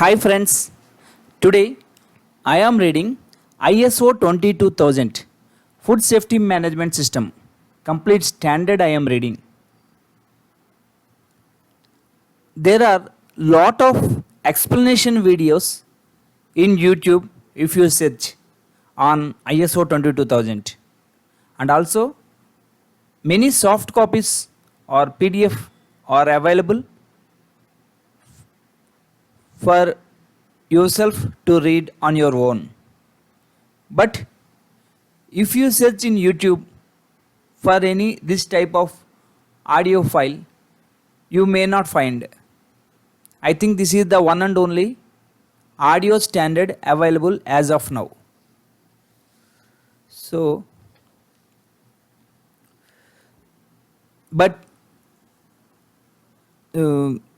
Hi friends, today I am reading ISO 22000 Food Safety Management System complete standard I am reading. There are lot of explanation videos in YouTube if you search on ISO 22000, and also many soft copies or PDF are available for yourself to read on your own. But if you search in YouTube for any this type of audio file, you may not find. I think this is the one and only audio standard available as of now. So, but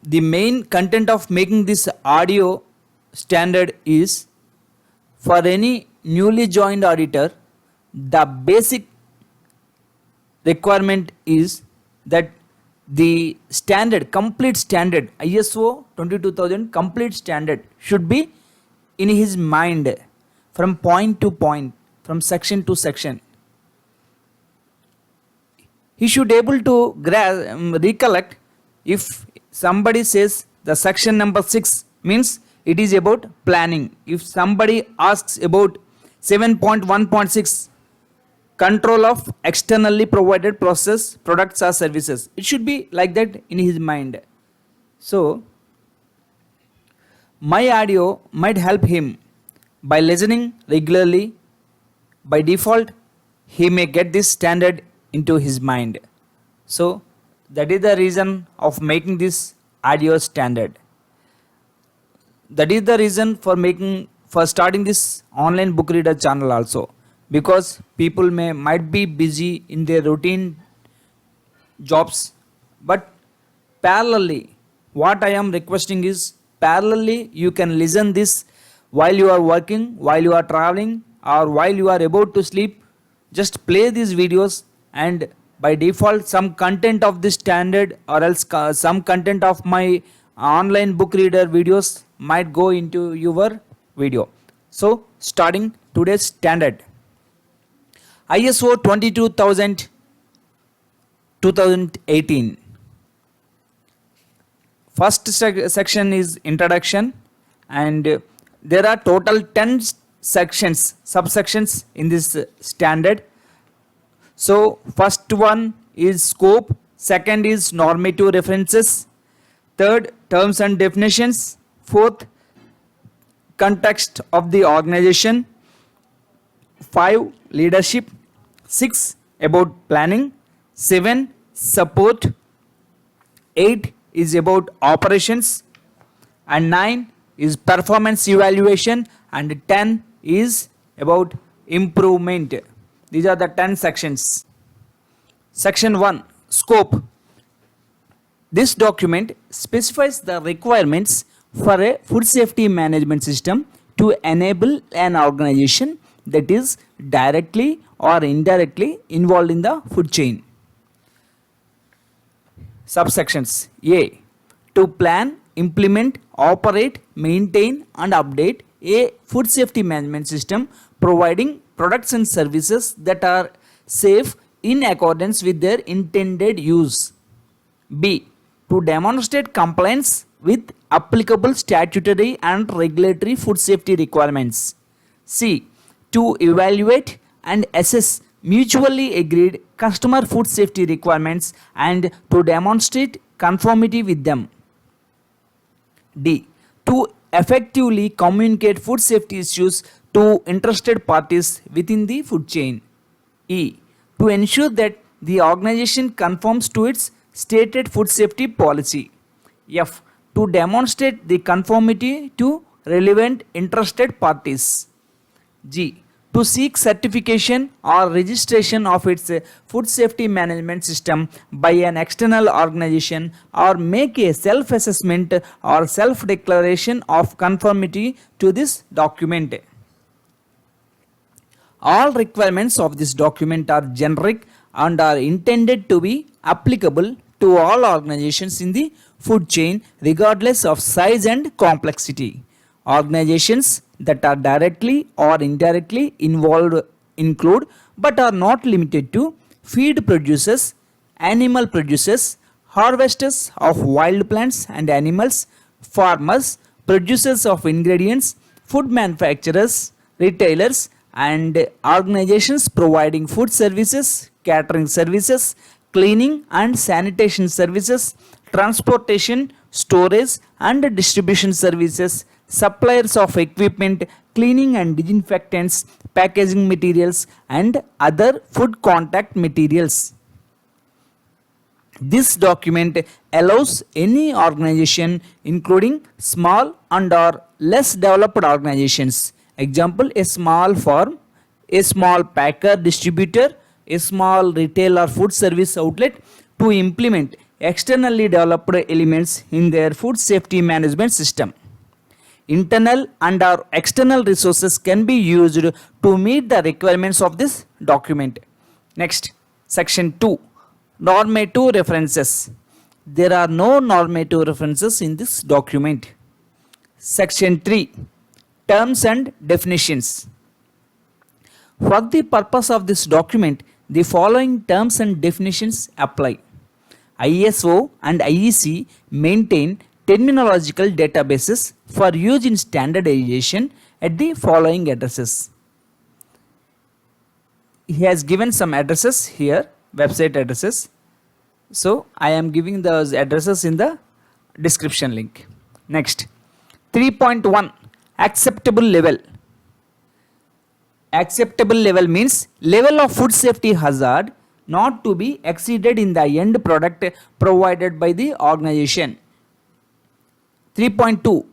the main content of making this audio standard is for any newly joined auditor, the basic requirement is that the standard, complete standard, ISO 22000 complete standard should be in his mind from point to point, from section to section. He should able to recollect. If somebody says the section number 6 means it is about planning. If somebody asks about 7.1.6 control of externally provided process products or services, it should be like that in his mind. So my audio might help him by listening regularly. By default he may get this standard into his mind. So that is the reason of making this audio standard. That is the reason for starting this online book reader channel also, because people might be busy in their routine jobs, but parallelly what I am requesting is parallelly you can listen this while you are working, while you are traveling, or while you are about to sleep. Just play these videos, and by default some content of this standard or else some content of my online book reader videos might go into your video. So starting today's standard, ISO 22000 2018. First section is introduction, and there are total 10 sections, subsections in this standard. So first one is scope, second is normative references, third terms and definitions, fourth context of the organization, 5 leadership, 6 about planning, 7 support, 8 is about operations, and 9 is performance evaluation, and 10 is about improvement. These are the 10 sections. Section 1, scope. This document specifies the requirements for a food safety management system to enable an organization that is directly or indirectly involved in the food chain. Subsections. A, to plan, implement, operate, maintain and update a food safety management system providing products and services that are safe in accordance with their intended use. B, to demonstrate compliance with applicable statutory and regulatory food safety requirements. C, to evaluate and assess mutually agreed customer food safety requirements and to demonstrate conformity with them. D, to effectively communicate food safety issues to interested parties within the food chain. E, to ensure that the organization conforms to its stated food safety policy. F, to demonstrate the conformity to relevant interested parties. G, to seek certification or registration of its food safety management system by an external organization or make a self-assessment or self-declaration of conformity to this document. All requirements of this document are generic and are intended to be applicable to all organizations in the food chain regardless of size and complexity. Organizations that are directly or indirectly involved include but are not limited to feed producers, animal producers, harvesters of wild plants and animals, farmers, producers of ingredients, food manufacturers, retailers, and organizations providing food services, catering services, cleaning and sanitation services, transportation, storage and distribution services, suppliers of equipment, cleaning and disinfectants, packaging materials, and other food contact materials. This document allows any organization, including small and or less developed organizations, example a small farm, a small packer distributor, a small retail or food service outlet, to implement externally developed elements in their food safety management system. Internal and or external resources can be used to meet the requirements of this document. Next, section 2, normative references. There are no normative references in this document. Section 3, terms and definitions. For the purpose of this document, the following terms and definitions apply. ISO and IEC maintain terminological databases for use in standardization at the following addresses. He has given some addresses here, website addresses. So I am giving those addresses in the description link. Next, 3.1, acceptable level. Acceptable level means level of food safety hazard not to be exceeded in the end product provided by the organization. 3.2,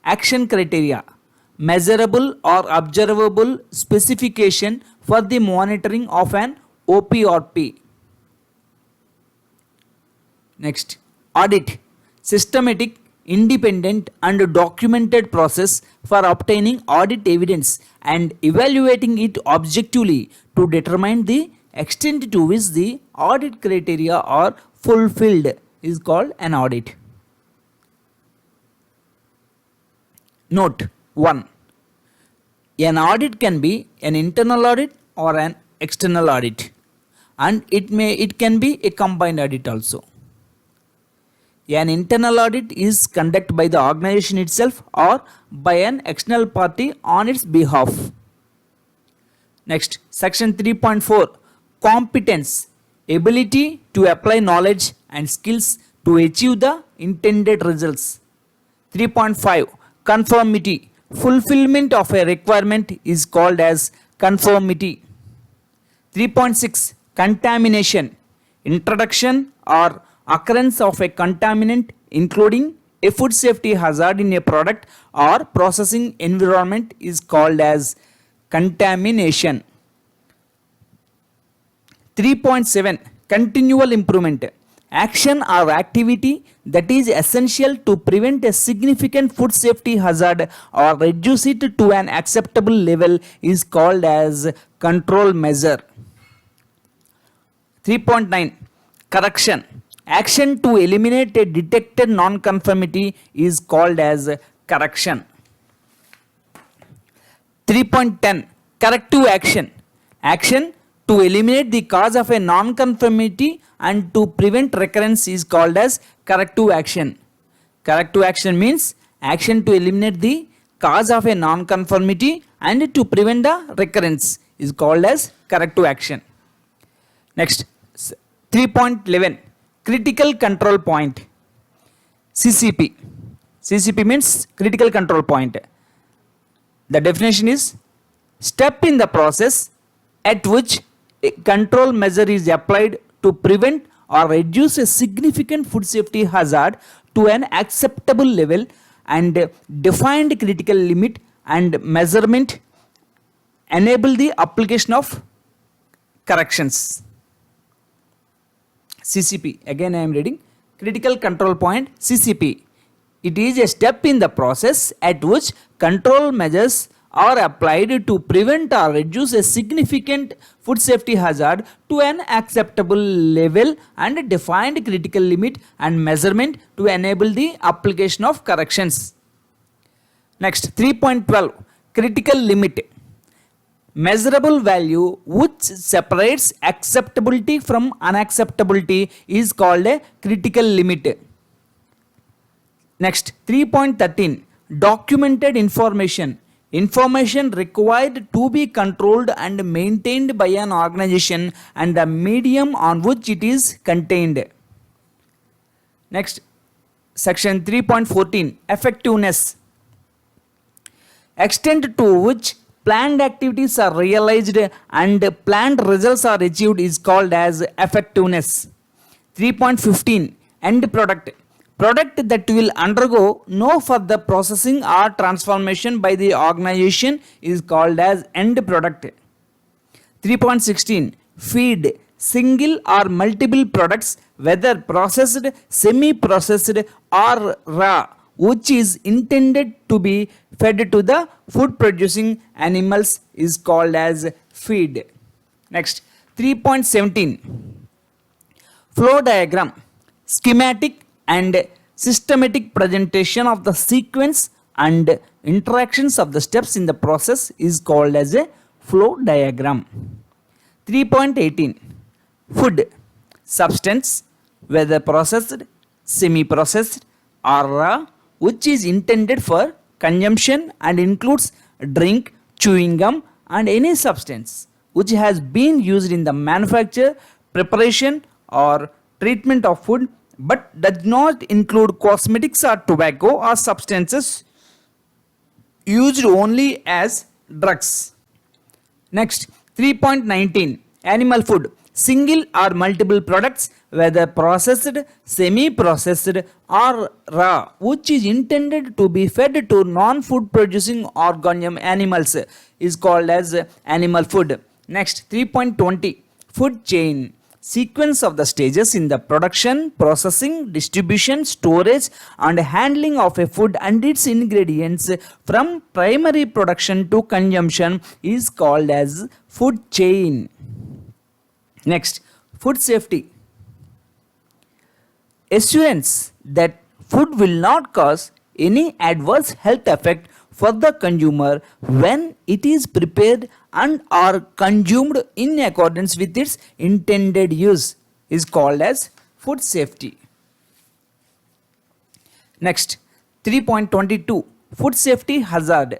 action criteria. Measurable or observable specification for the monitoring of an OP or P. Next, audit. Systematic, independent and documented process for obtaining audit evidence and evaluating it objectively to determine the extent to which the audit criteria are fulfilled is called an audit. Note 1. An audit can be an internal audit or an external audit, and it can be a combined audit also. An internal audit is conducted by the organization itself or by an external party on its behalf. Next, section 3.4, competence, ability to apply knowledge and skills to achieve the intended results. 3.5, conformity, fulfillment of a requirement is called as conformity. 3.6, contamination, introduction or occurrence of a contaminant including a food safety hazard in a product or processing environment is called as contamination. 3.7, continual improvement, action or activity that is essential to prevent a significant food safety hazard or reduce it to an acceptable level is called as control measure. 3.9, correction, action to eliminate a detected non-conformity is called as correction. 3.10, corrective action, action to eliminate the cause of a non-conformity and to prevent recurrence is called as corrective action. Corrective action means action to eliminate the cause of a non-conformity and to prevent the recurrence is called as corrective action. Next, 3.11, critical control point, CCP. CCP means critical control point. The definition is step in the process at which a control measure is applied to prevent or reduce a significant food safety hazard to an acceptable level and defined critical limit and measurement enable the application of corrections. CCP, again I am reading, critical control point, CCP. It is a step in the process at which control measures are applied to prevent or reduce a significant food safety hazard to an acceptable level and defined critical limit and measurement to enable the application of corrections. Next 3.12 critical limit, measurable value which separates acceptability from unacceptability is called a critical limit. Next 3.13 documented information, information required to be controlled and maintained by an organization and the medium on which it is contained. Next section 3.14 effectiveness, extent to which planned activities are realized and planned results are achieved is called as effectiveness. 3.15 end product, product that will undergo no further processing or transformation by the organization is called as end product. 3.16 feed, single or multiple products whether processed, semi-processed or raw which is intended to be fed to the food producing animals is called as feed. Next 3.17 flow diagram, schematic and systematic presentation of the sequence and interactions of the steps in the process is called as a flow diagram. 3.18 food, substance whether processed, semi-processed or raw which is intended for consumption and includes drink, chewing gum and any substance which has been used in the manufacture, preparation or treatment of food but does not include cosmetics or tobacco or substances used only as drugs. Next 3.19 animal food, single or multiple products whether processed, semi-processed or raw which is intended to be fed to non-food producing organism animals is called as animal food. Next 3.20 food chain, sequence of the stages in the production, processing, distribution, storage and handling of a food and its ingredients from primary production to consumption is called as food chain. Next food safety, assurance that food will not cause any adverse health effect for the consumer when it is prepared and or consumed in accordance with its intended use is called as food safety. Next 3.22 food safety hazard,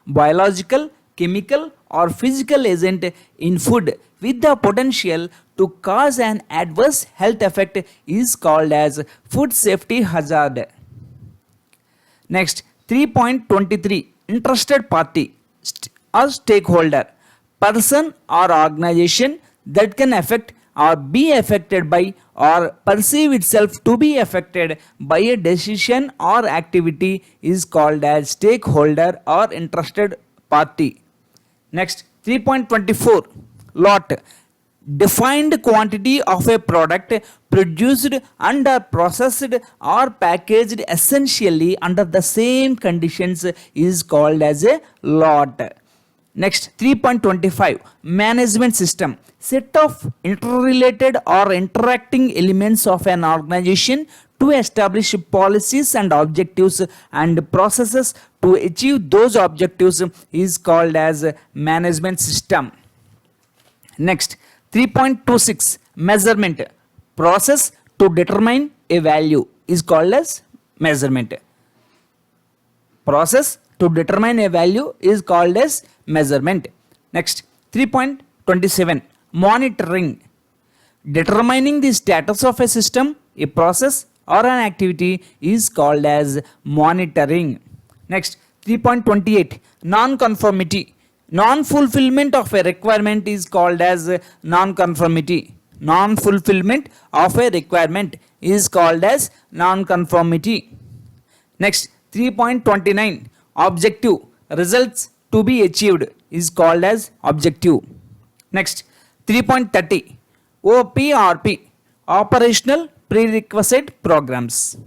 biological, chemical or physical agent in food with the potential to cause an adverse health effect is called as food safety hazard. Next 3.23 interested party or stakeholder, person or organization that can affect or be affected by or perceive itself to be affected by a decision or activity is called as stakeholder or interested party. Next 3.24 lot, defined quantity of a product produced and processed or packaged essentially under the same conditions is called as a lot. Next 3.25 management system, set of interrelated or interacting elements of an organization to establish policies and objectives and processes to achieve those objectives is called as management system. Next 3.26 measurement, process to determine a value is called as measurement. Process to determine a value is called as measurement. Next 3.27 monitoring, determining the status of a system, a process or an activity is called as monitoring. Next 3.28 non-conformity, non-fulfillment of a requirement is called as non-conformity. Non-fulfillment of a requirement is called as non-conformity. Next 3.29 objective, results to be achieved is called as objective. Next 3.30 OPRP, operational prerequisite programs,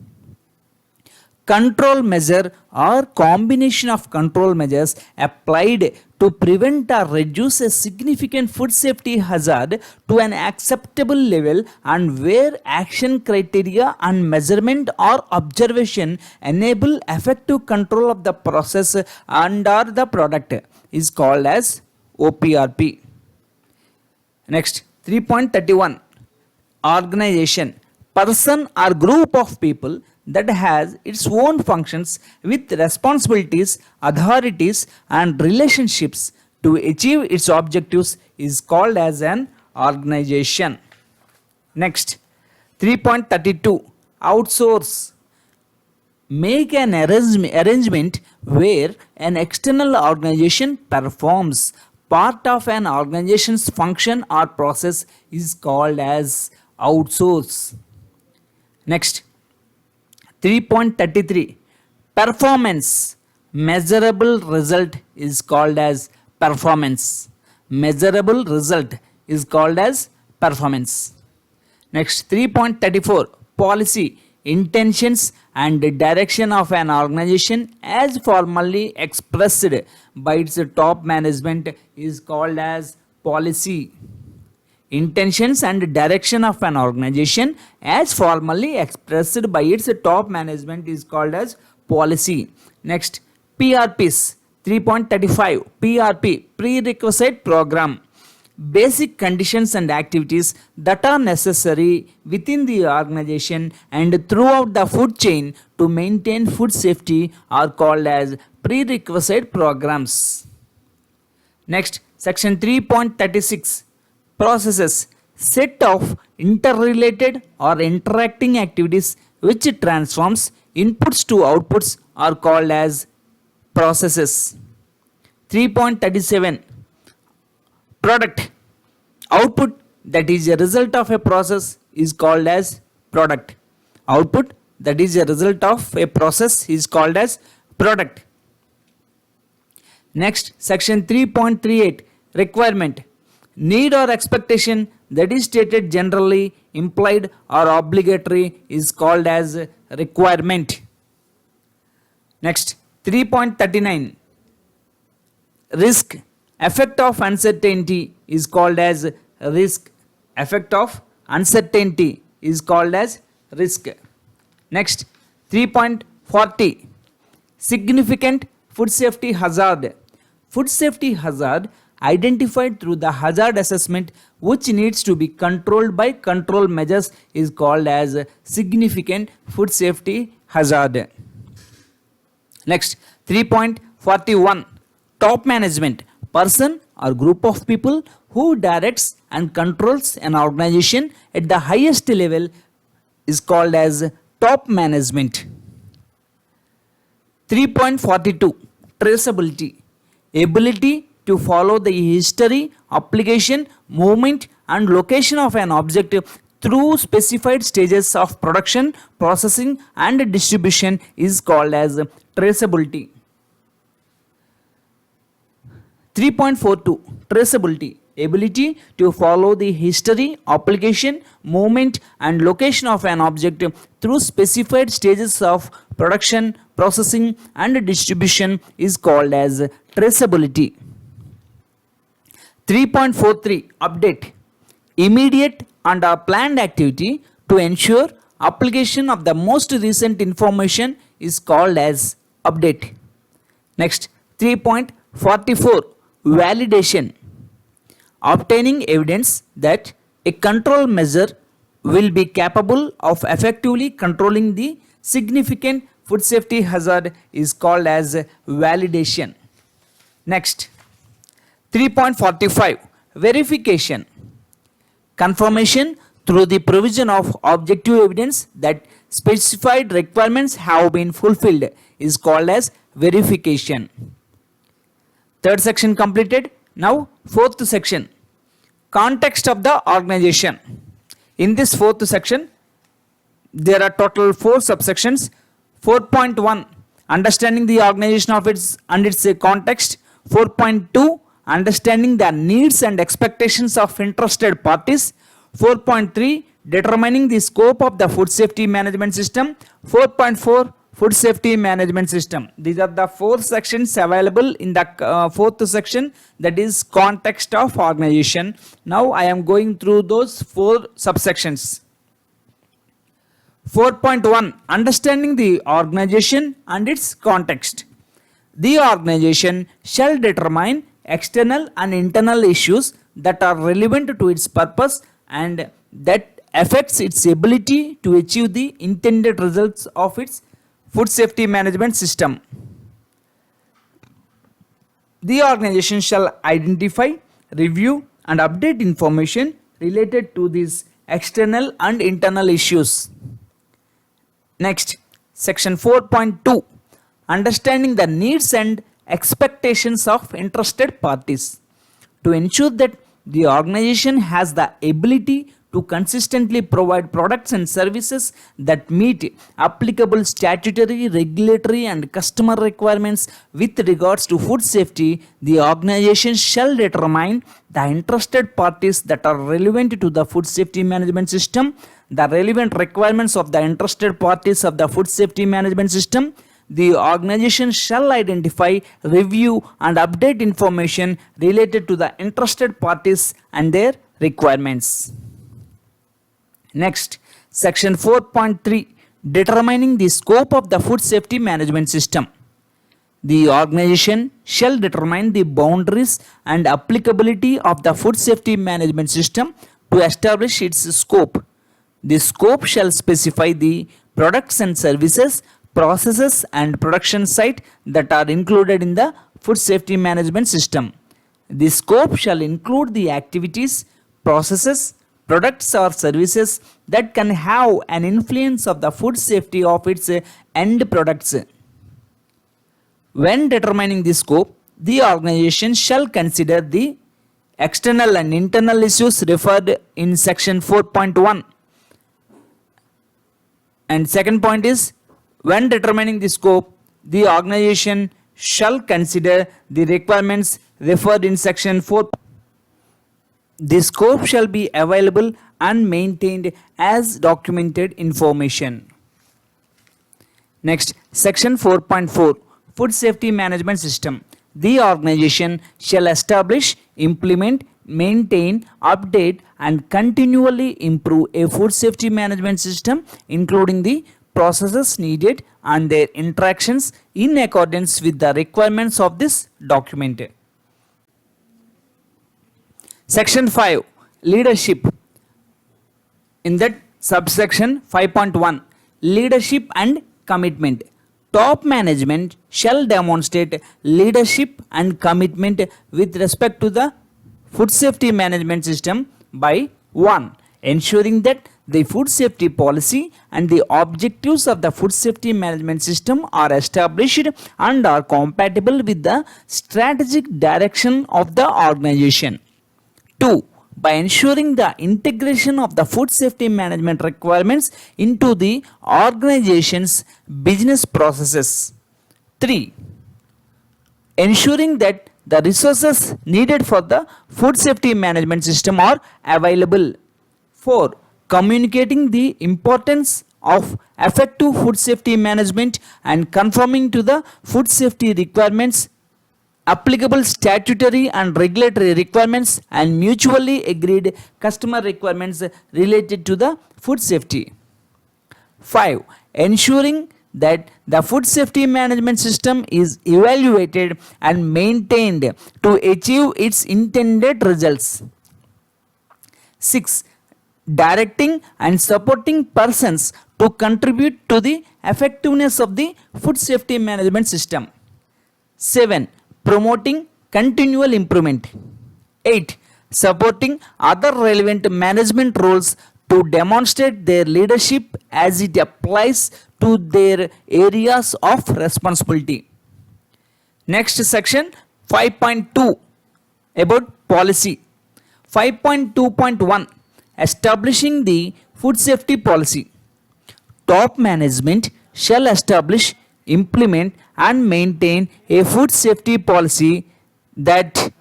control measure or combination of control measures applied to prevent or reduce a significant food safety hazard to an acceptable level, and where action criteria and measurement or observation enable effective control of the process and or the product is called as OPRP. Next, 3.31 organization, person or group of people that has its own functions with responsibilities, authorities and relationships to achieve its objectives is called as an organization. Next, 3.32 outsource, make an arrangement where an external organization performs part of an organization's function or process is called as outsource. Next, 3.33 performance, measurable result is called as performance. Measurable result is called as performance. Next, 3.34 policy, intentions and direction of an organization as formally expressed by its top management is called as policy. Intentions and direction of an organization as formally expressed by its top management is called as policy. Next, PRPs. 3.35 PRP, prerequisite program, basic conditions and activities that are necessary within the organization and throughout the food chain to maintain food safety are called as prerequisite programs. Next, section 3.36 processes, set of interrelated or interacting activities which transforms inputs to outputs are called as processes. 3.37 product, output that is a result of a process is called as product. Output that is a result of a process is called as product. Next, section 3.38 requirement, need or expectation that is stated generally, implied or obligatory is called as requirement. Next, 3.39 risk, effect of uncertainty is called as risk. Effect of uncertainty is called as risk. Next, 3.40 significant food safety hazard. Food safety hazard identified through the hazard assessment which needs to be controlled by control measures is called as significant food safety hazard. Next, 3.41 top management, person or group of people who directs and controls an organization at the highest level is called as top management. 3.42 traceability, ability to follow the history, application, movement and location of an object through specified stages of production, processing and distribution is called as traceability. 3.42 traceability, ability to follow the history, application, movement and location of an object through specified stages of production, processing and distribution is called as traceability. 3.43 update, immediate and planned activity to ensure application of the most recent information is called as update. Next, 3.44 validation, obtaining evidence that a control measure will be capable of effectively controlling the significant food safety hazard is called as validation. Next, 3.45 verification, confirmation through the provision of objective evidence that specified requirements have been fulfilled is called as verification. Third section completed. Now fourth section, context of the organization. In this fourth section there are total 4 subsections. 4.1 understanding the organization of its and its context. 4.2 understanding the needs and expectations of interested parties. 4.3 determining the scope of the food safety management system. 4.4 food safety management system. These are the four sections available in the fourth section, that is context of organization. Now I am going through those four subsections. 4.1 Understanding the organization and its context. The organization shall determine external and internal issues that are relevant to its purpose and that affects its ability to achieve the intended results of its food safety management system. The organization shall identify, review, and update information related to these external and internal issues. Next, section 4.2 Understanding the needs and expectations of interested parties. To ensure that the organization has the ability to consistently provide products and services that meet applicable statutory, regulatory, and customer requirements with regards to food safety, the organization shall determine the interested parties that are relevant to the food safety management system, the relevant requirements of the interested parties of the food safety management system. The organization shall identify, review, and update information related to the interested parties and their requirements. Next, section 4.3 Determining the scope of the food safety management system. The organization shall determine the boundaries and applicability of the food safety management system to establish its scope. The scope shall specify the products and services, processes, and production site that are included in the food safety management system. The scope shall include the activities, processes, products or services that can have an influence of the food safety of its end products. When determining the scope, the organization shall consider the external and internal issues referred in section 4.1. And second point is, when determining the scope, the organization shall consider the requirements referred in section 4. The scope shall be available and maintained as documented information. Next, section 4.4 Food Safety Management System. The organization shall establish, implement, maintain, update, and continually improve a food safety management system, including the processes needed and their interactions in accordance with the requirements of this document. Section 5 Leadership. In that subsection 5.1 Leadership and Commitment. Top management shall demonstrate leadership and commitment with respect to the food safety management system by 1. Ensuring that the food safety policy and the objectives of the food safety management system are established and are compatible with the strategic direction of the organization. 2. By ensuring the integration of the food safety management requirements into the organization's business processes. 3. Ensuring that the resources needed for the food safety management system are available. 4. Communicating the importance of effective food safety management and conforming to the food safety requirements, applicable statutory and regulatory requirements, and mutually agreed customer requirements related to the food safety. 5. Ensuring that the food safety management system is evaluated and maintained to achieve its intended results. 6. Directing and supporting persons to contribute to the effectiveness of the food safety management system. 7. Promoting continual improvement. 8. Supporting other relevant management roles to demonstrate their leadership as it applies to their areas of responsibility. Next section 5.2 about policy. 5.2.1 Establishing the food safety policy. Top management shall establish, implement, and maintain a food safety policy that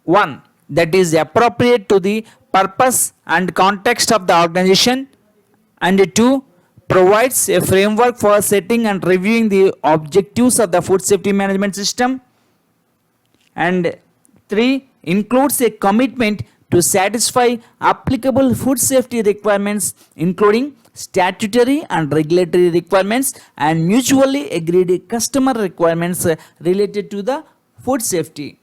1. That is appropriate to the purpose and context of the organization, and 2. provides a framework for setting and reviewing the objectives of the food safety management system. And 3, includes a commitment to satisfy applicable food safety requirements, including statutory and regulatory requirements and mutually agreed customer requirements related to the food safety.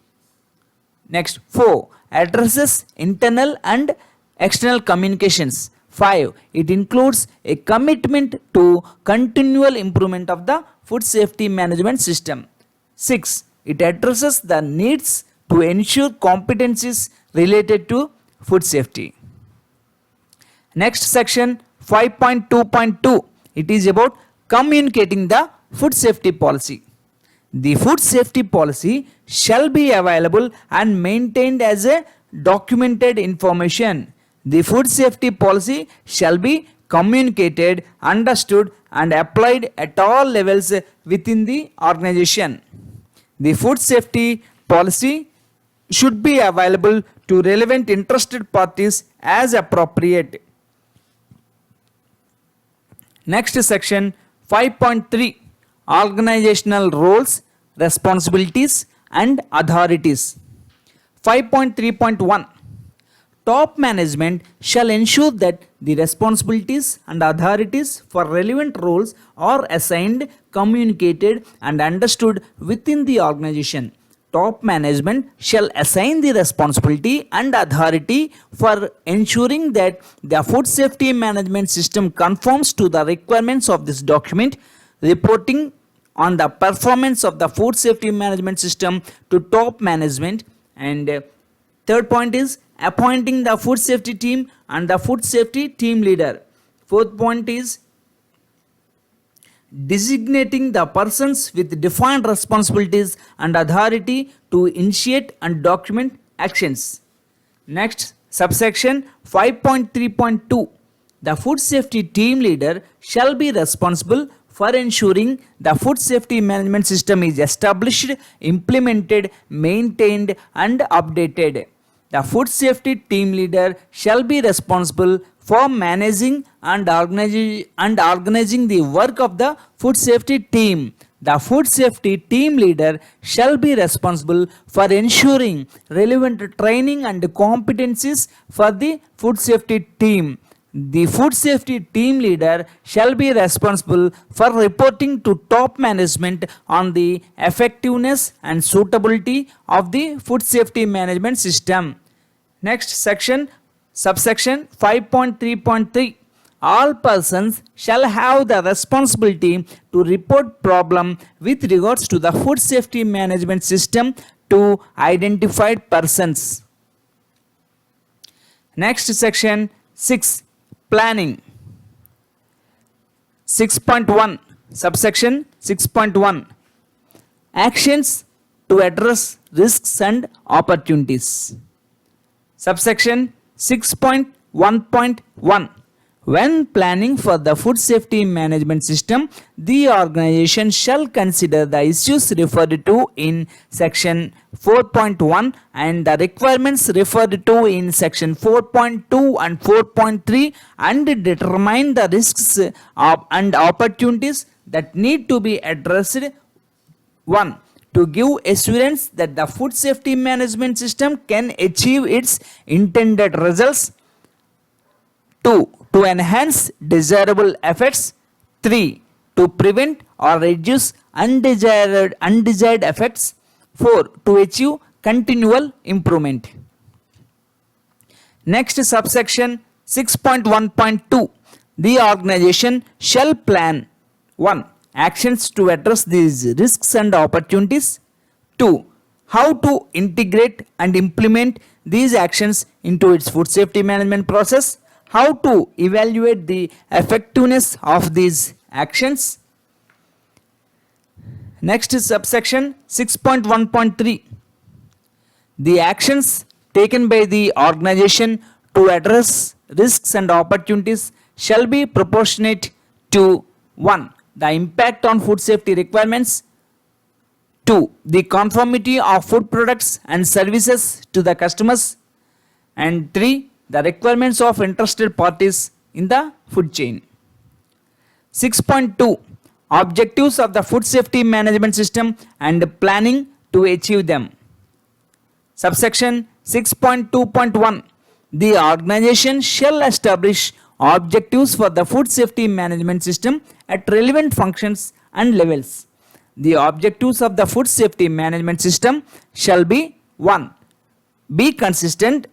Next, 4, addresses internal and external communications. 5, it includes a commitment to continual improvement of the food safety management system. 6, it addresses the needs to ensure competencies related to food safety. Next section 5.2.2, it is about communicating the food safety policy. The food safety policy shall be available and maintained as a documented information. The food safety policy shall be communicated, understood and applied at all levels within the organization. The food safety policy should be available to relevant interested parties as appropriate. Next section 5.3, organizational roles, responsibilities and authorities. 5.3.1, top management shall ensure that the responsibilities and authorities for relevant roles are assigned, communicated and understood within the organization. Top management shall assign the responsibility and authority for ensuring that the food safety management system conforms to the requirements of this document, reporting on the performance of the food safety management system to top management. And third point is appointing the food safety team and the food safety team leader. Fourth point is designating the persons with defined responsibilities and authority to initiate and document actions. Next, subsection 5.3.2, the food safety team leader shall be responsible for ensuring the food safety management system is established, implemented, maintained and updated. The food safety team leader shall be responsible for managing and organizing the work of the food safety team. The food safety team leader shall be responsible for ensuring relevant training and competencies for the food safety team. The food safety team leader shall be responsible for reporting to top management on the effectiveness and suitability of the food safety management system. Next section, subsection 5.3.3, all persons shall have the responsibility to report problem with regards to the food safety management system to identified persons. Next section 6, planning. 6.1, subsection 6.1, actions to address risks and opportunities. Subsection 6.1.1, when planning for the food safety management system, the organization shall consider the issues referred to in section 4.1 and the requirements referred to in section 4.2 and 4.3 and determine the risks and opportunities that need to be addressed. 1, to give assurance that the food safety management system can achieve its intended results. 2, to enhance desirable effects. 3, to prevent or reduce undesired effects. 4, to achieve continual improvement. Next subsection 6.1.2, the organization shall plan 1, actions to address these risks and opportunities. 2, how to integrate and implement these actions into its food safety management process. How to evaluate the effectiveness of these actions. Next is subsection 6.1.3, the actions taken by the organization to address risks and opportunities shall be proportionate to 1, the impact on food safety requirements. 2, the conformity of food products and services to the customers. And 3, the requirements of interested parties in the food chain. 6.2 Objectives of the Food Safety Management System and planning to achieve them. Subsection 6.2.1 The organization shall establish objectives for the food safety management system at relevant functions and levels. The objectives of the food safety management system shall be 1.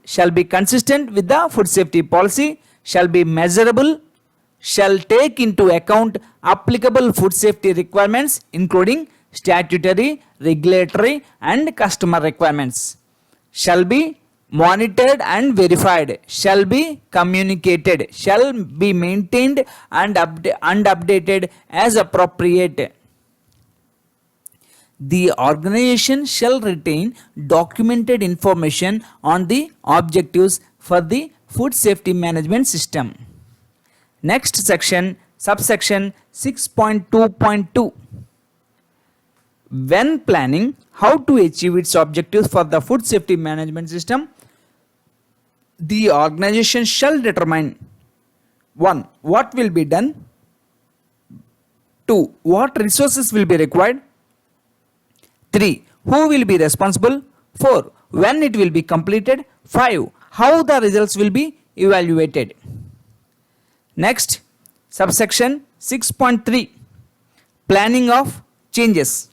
Shall be consistent with the food safety policy, shall be measurable, shall take into account applicable food safety requirements including statutory, regulatory and customer requirements, shall be monitored and verified, shall be communicated, shall be maintained and updated as appropriate. The organization shall retain documented information on the objectives for the food safety management system. Next section, subsection 6.2.2 When planning how to achieve its objectives for the food safety management system, the organization shall determine 1. What will be done, 2. What resources will be required, 3. Who will be responsible, 4. When it will be completed, 5. How the results will be evaluated. Next, subsection 6.3 Planning of changes.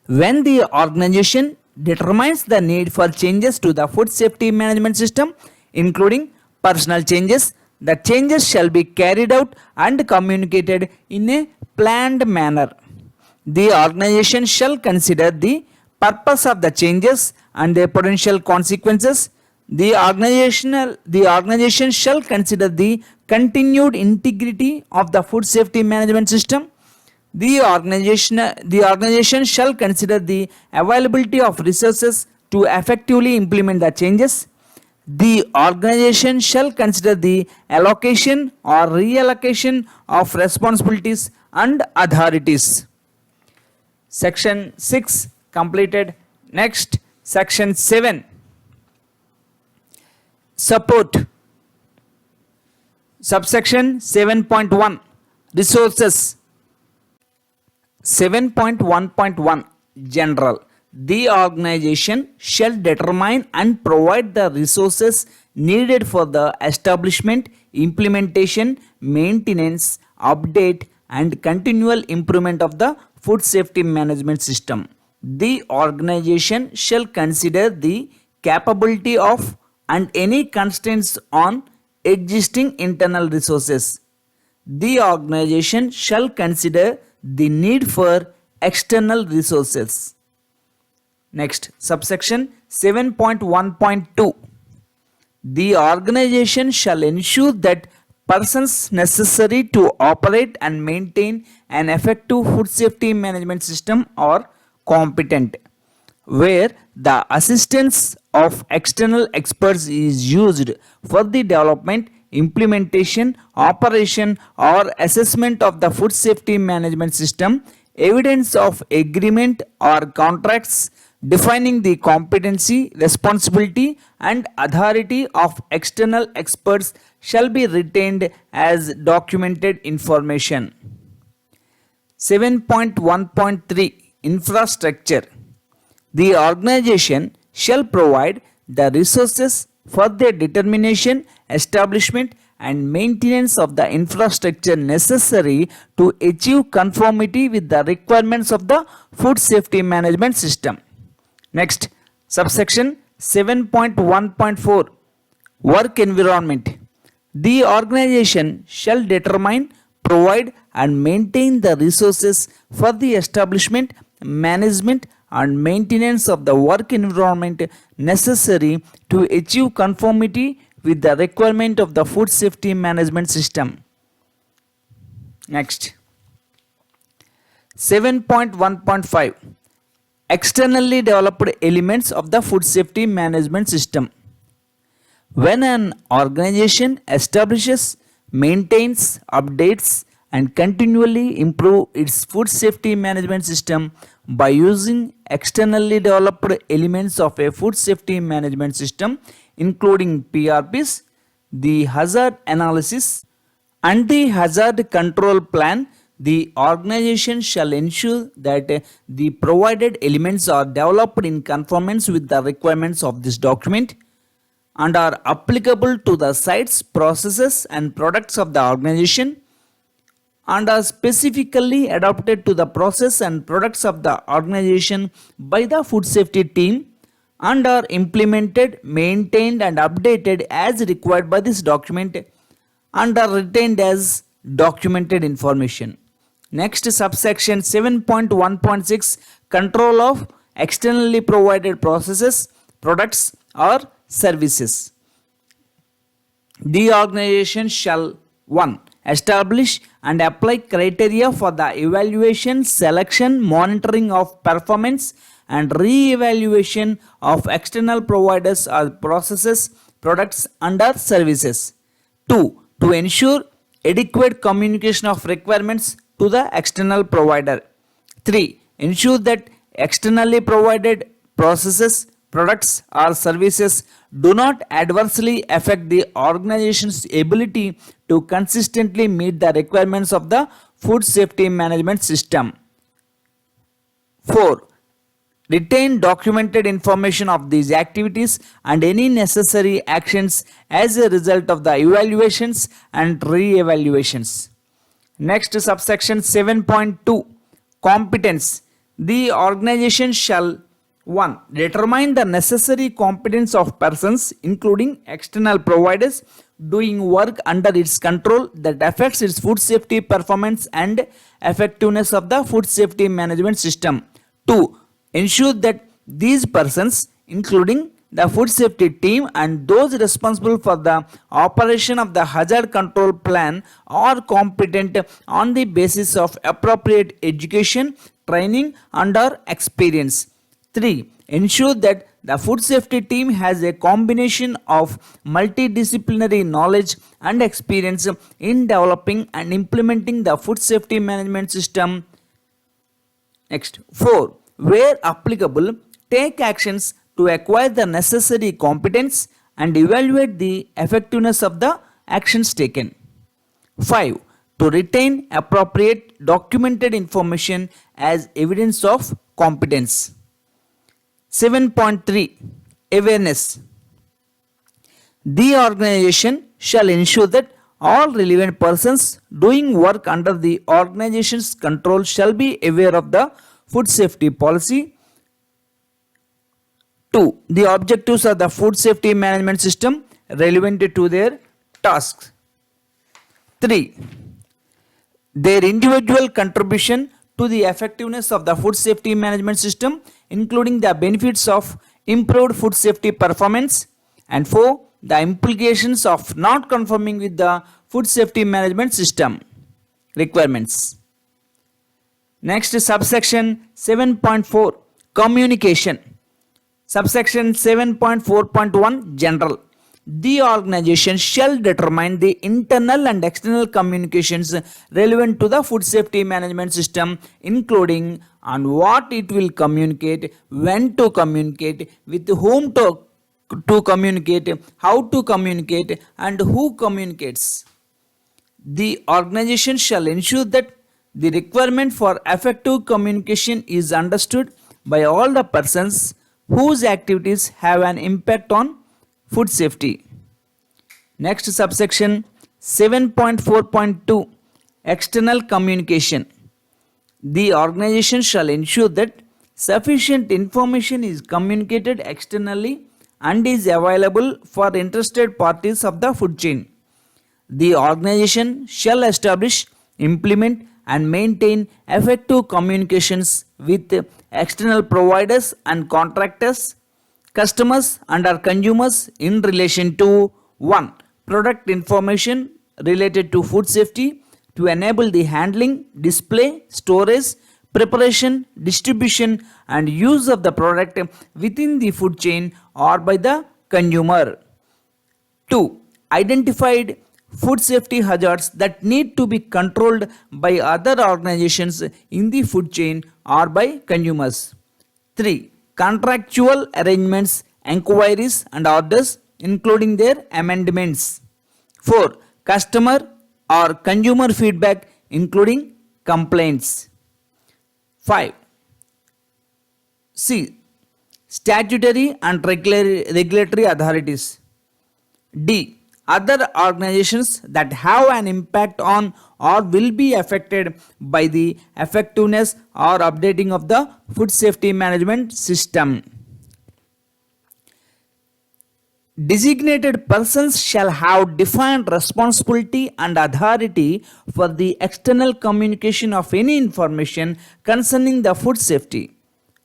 When the organization determines the need for changes to the food safety management system, including personal changes, the changes shall be carried out and communicated in a planned manner. The organization shall consider the purpose of the changes and their potential consequences. The organization shall consider the continued integrity of the food safety management system. The organization shall consider the availability of resources to effectively implement the changes. The organization shall consider the allocation or reallocation of responsibilities and authorities. Section 6 completed. Next, section 7 Support. Subsection 7.1 Resources. 7.1.1 General. The organization shall determine and provide the resources needed for the establishment, implementation, maintenance, update and continual improvement of the food safety management system. The organization shall consider the capability of and any constraints on existing internal resources. The organization shall consider the need for external resources. Next, subsection 7.1.2 The organization shall ensure that persons necessary to operate and maintain an effective food safety management system are competent. Where the assistance of external experts is used for the development, implementation, operation or assessment of the food safety management system, evidence of agreement or contracts defining the competency, responsibility and authority of external experts shall be retained as documented information. 7.1.3 Infrastructure. The organization shall provide the resources for the determination, establishment and maintenance of the infrastructure necessary to achieve conformity with the requirements of the food safety management system. Next, subsection 7.1.4 Work environment. The organization shall determine, provide and maintain the resources for the establishment, management and maintenance of the work environment necessary to achieve conformity with the requirement of the food safety management system. Next, 7.1.5 Externally developed elements of the food safety management system. When an organization establishes, maintains, updates and continually improve its food safety management system by using externally developed elements of a food safety management system including PRPs, the hazard analysis Anti-hazard control plan. The organization shall ensure that the provided elements are developed in conformance with the requirements of this document and are applicable to the sites, processes and products of the organization and are specifically adapted to the process and products of the organization by the food safety team and are implemented, maintained and updated as required by this document and are retained as documented information. Next, subsection 7.1.6, control of externally provided processes, products or services. The organization shall 1. Establish and apply criteria for the evaluation, selection, monitoring of performance and re-evaluation of external providers or processes, products and or services. 2. To ensure adequate communication of requirements to the external provider. 3. Ensure that externally provided processes, products or services do not adversely affect the organization's ability to consistently meet the requirements of the food safety management system. 4. Retain documented information of these activities and any necessary actions as a result of the evaluations and re-evaluations. Next, subsection 7.2, competence. The organization shall 1. Determine the necessary competence of persons, including external providers, doing work under its control that affects its food safety performance and effectiveness of the food safety management system. 2. Ensure that these persons, including the food safety team and those responsible for the operation of the hazard control plan, are competent on the basis of appropriate education, training and or experience. 3. Ensure that the food safety team has a combination of multidisciplinary knowledge and experience in developing and implementing the food safety management system. Next, 4. Where applicable, take actions to acquire the necessary competence and evaluate the effectiveness of the actions taken. 5. To retain appropriate documented information as evidence of competence. 7.3, awareness. The organization shall ensure that all relevant persons doing work under the organization's control shall be aware of the food safety policy. 2. The objectives of the food safety management system relevant to their tasks. 3. Their individual contribution to the effectiveness of the food safety management system, including the benefits of improved food safety performance. And 4. The implications of not conforming with the food safety management system requirements. Next, subsection 7.4, communication. Subsection 7.4.1, general. The organization shall determine the internal and external communications relevant to the food safety management system, including on what it will communicate, when to communicate, with whom to communicate, how to communicate, and who communicates. The organization shall ensure that the requirement for effective communication is understood by all the persons whose activities have an impact on food safety. Next, subsection 7.4.2, external communication. The organization shall ensure that sufficient information is communicated externally and is available for interested parties of the food chain. The organization shall establish, implement and maintain effective communications with external providers and contractors, customers and our consumers in relation to 1. Product information related to food safety to enable the handling, display, storage, preparation, distribution and use of the product within the food chain or by the consumer. 2. Identified food safety hazards that need to be controlled by other organizations in the food chain or by consumers. 3. Contractual arrangements, inquiries and orders, including their amendments. 4. Customer, or consumer feedback including complaints. 5. C. Statutory and regulatory authorities. D. Other organizations that have an impact on or will be affected by the effectiveness or updating of the food safety management system. Designated persons shall have defined responsibility and authority for the external communication of any information concerning the food safety.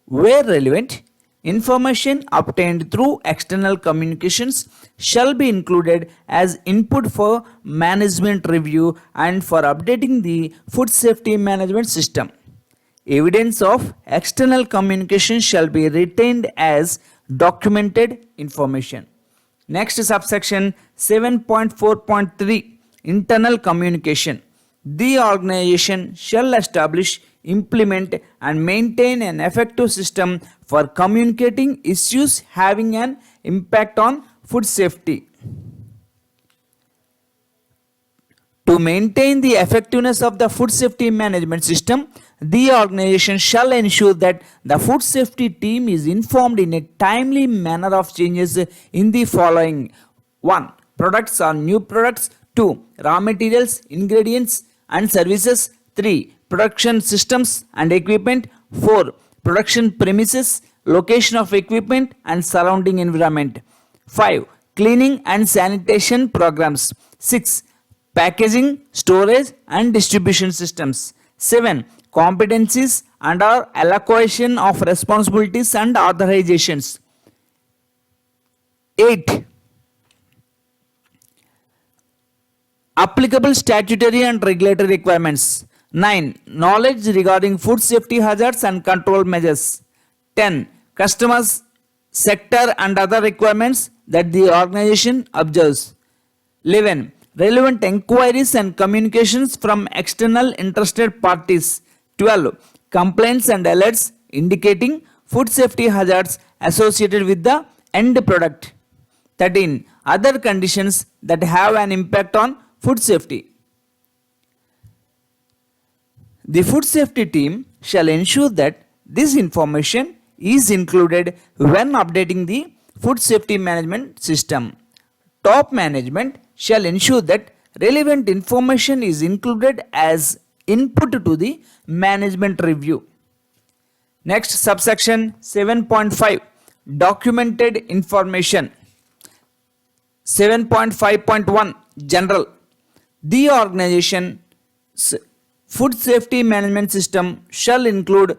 Where relevant, information obtained through external communications shall be included as input for management review and for updating the food safety management system. Evidence of external communication shall be retained as documented information. Next subsection 7.4.3 Internal communication. The organization shall establish, implement and maintain an effective system for communicating issues having an impact on food safety. To maintain the effectiveness of the food safety management system, the organization shall ensure that the food safety team is informed in a timely manner of changes in the following: 1. Products or new products. 2. Raw materials, ingredients and services. 3. Production systems and equipment. 4. Production premises, location of equipment and surrounding environment. 5. Cleaning and sanitation programs. 6. Packaging, storage and distribution systems. 7. Competencies and or allocation of responsibilities and authorizations. 8. Applicable statutory and regulatory requirements. 9. Knowledge regarding food safety hazards and control measures. 10. Customers, sector and other requirements that the organization observes. 11. Relevant inquiries and communications from external interested parties. 12. Complaints and alerts indicating food safety hazards associated with the end product. 13. Other conditions that have an impact on food safety. The food safety team shall ensure that this information is included when updating the food safety management system. Top management shall ensure that relevant information is included as input to the management review. Next subsection 7.5 Documented information. 7.5.1 General. The organization's food safety management system shall include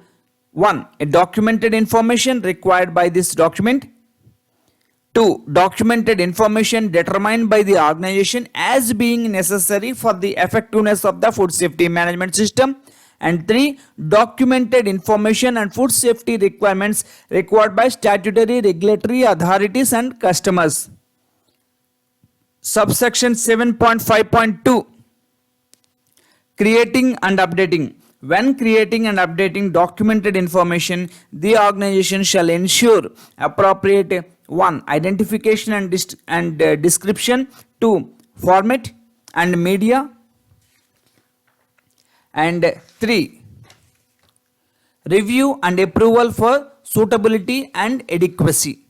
1. A documented information required by this document. 2. Documented information determined by the organization as being necessary for the effectiveness of the food safety management system. And 3. Documented information and food safety requirements required by statutory, regulatory authorities and customers. Subsection 7.5.2 Creating and updating. When creating and updating documented information, the organization shall ensure appropriate 1. Identification and description. 2. Format and media. And 3. Review and approval for suitability and adequacy.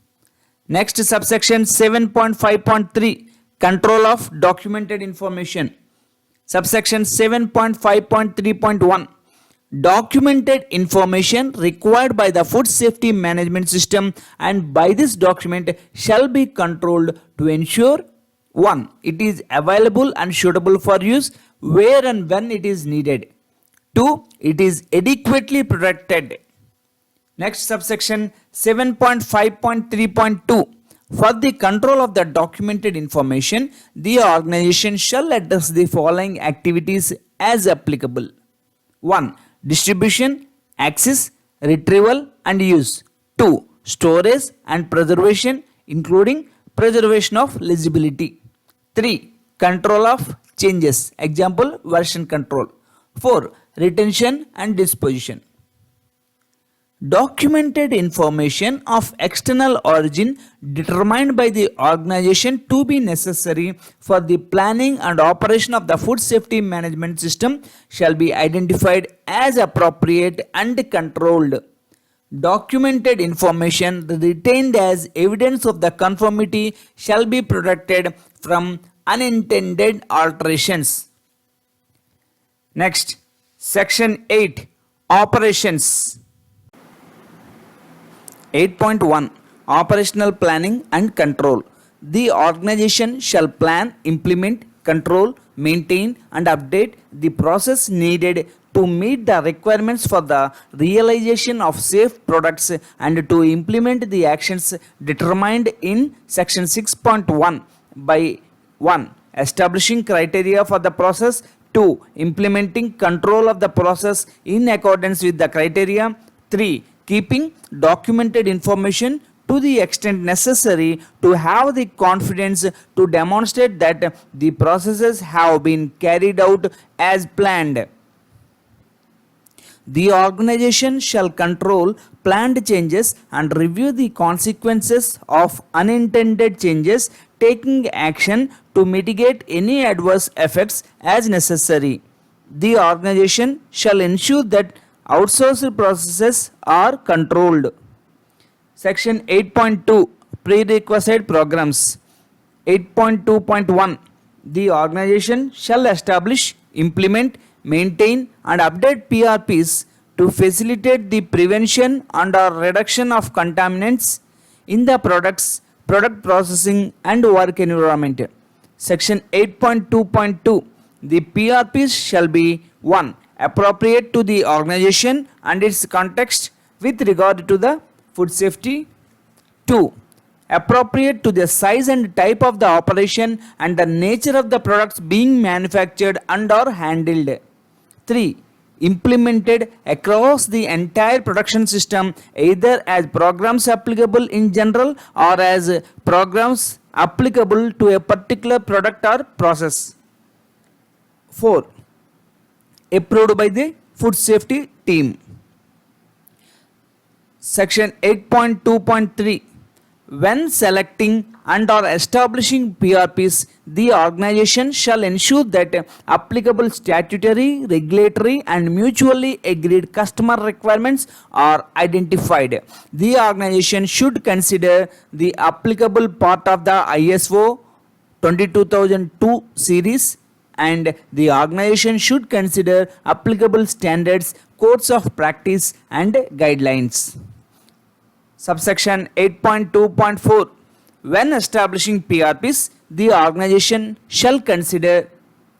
Next subsection 7.5.3 Control of documented information. Subsection 7.5.3.1 Documented information required by the food safety management system and by this document shall be controlled to ensure 1. It is available and suitable for use where and when it is needed. 2. It is adequately protected. Next subsection 7.5.3.2 For the control of the documented information, the organization shall address the following activities as applicable. 1. Distribution, access, retrieval and use. 2. Storage and preservation including preservation of legibility. 3. Control of changes, example version control. 4. Retention and disposition. Documented information of external origin determined by the organization to be necessary for the planning and operation of the food safety management system shall be identified as appropriate and controlled. Documented information retained as evidence of the conformity shall be protected from unintended alterations. Next, Section 8 Operations. 8.1 Operational Planning and Control. The organization shall plan, implement, control, maintain, and update the process needed to meet the requirements for the realization of safe products and to implement the actions determined in Section 6.1 by 1. Establishing criteria for the process. 2. Implementing control of the process in accordance with the criteria. 3. Keeping documented information to the extent necessary to have the confidence to demonstrate that the processes have been carried out as planned. The organization shall control planned changes and review the consequences of unintended changes, taking action to mitigate any adverse effects as necessary. The organization shall ensure that outsourced processes are controlled. Section 8.2 Prerequisite Programs. 8.2.1 The organization shall establish, implement, maintain and update PRPs to facilitate the prevention and or reduction of contaminants in the products, product processing and work environment. Section 8.2.2 The PRPs shall be 1. Appropriate to the organization and its context with regard to the food safety. 2. Appropriate to the size and type of the operation and the nature of the products being manufactured and or handled. 3. Implemented across the entire production system either as programs applicable in general or as programs applicable to a particular product or process. 4. Approved by the food safety team. Section 8.2.3 When selecting and or establishing PRPs, the organization shall ensure that applicable statutory, regulatory and mutually agreed customer requirements are identified. The organization should consider the applicable part of the ISO 22002 series and the organization should consider applicable standards, codes of practice and guidelines. Subsection 8.2.4 When establishing PRPs, the organization shall consider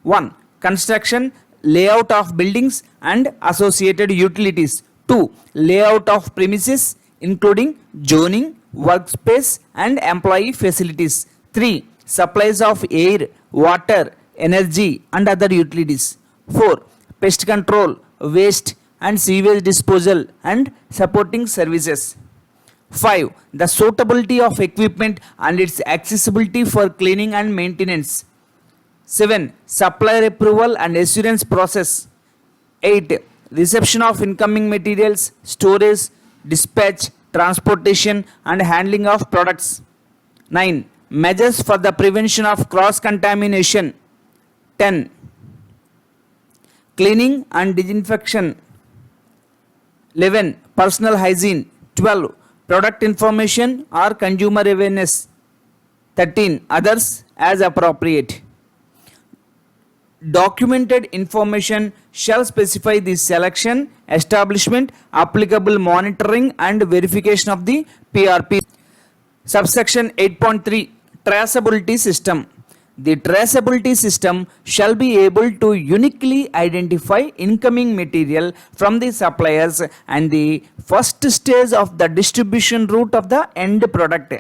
1. Construction, layout of buildings and associated utilities. 2. Layout of premises including zoning, workspace and employee facilities. 3. Supplies of air, water, energy and other utilities. 4. Pest control, waste and sewage disposal and supporting services. 5. The suitability of equipment and its accessibility for cleaning and maintenance. 7. Supplier approval and assurance process. 8. Reception of incoming materials, storage, dispatch, transportation and handling of products. 9. Measures for the prevention of cross-contamination. 10. Cleaning and disinfection. 11. Personal hygiene. 12. Product information or consumer awareness. 13. Others as appropriate. Documented information shall specify the selection, establishment, applicable monitoring and verification of the PRP. Subsection 8.3 Traceability System. The traceability system shall be able to uniquely identify incoming material from the suppliers and the first stage of the distribution route of the end product.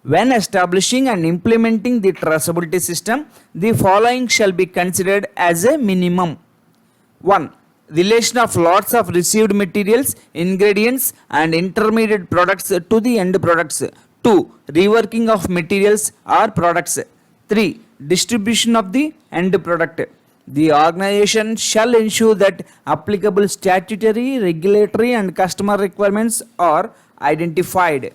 When establishing and implementing the traceability system, the following shall be considered as a minimum. 1. Relation of lots of received materials, ingredients and intermediate products to the end products. 2. Reworking of materials or products. 3. Distribution of the end product. The organization shall ensure that applicable statutory, regulatory, and customer requirements are identified.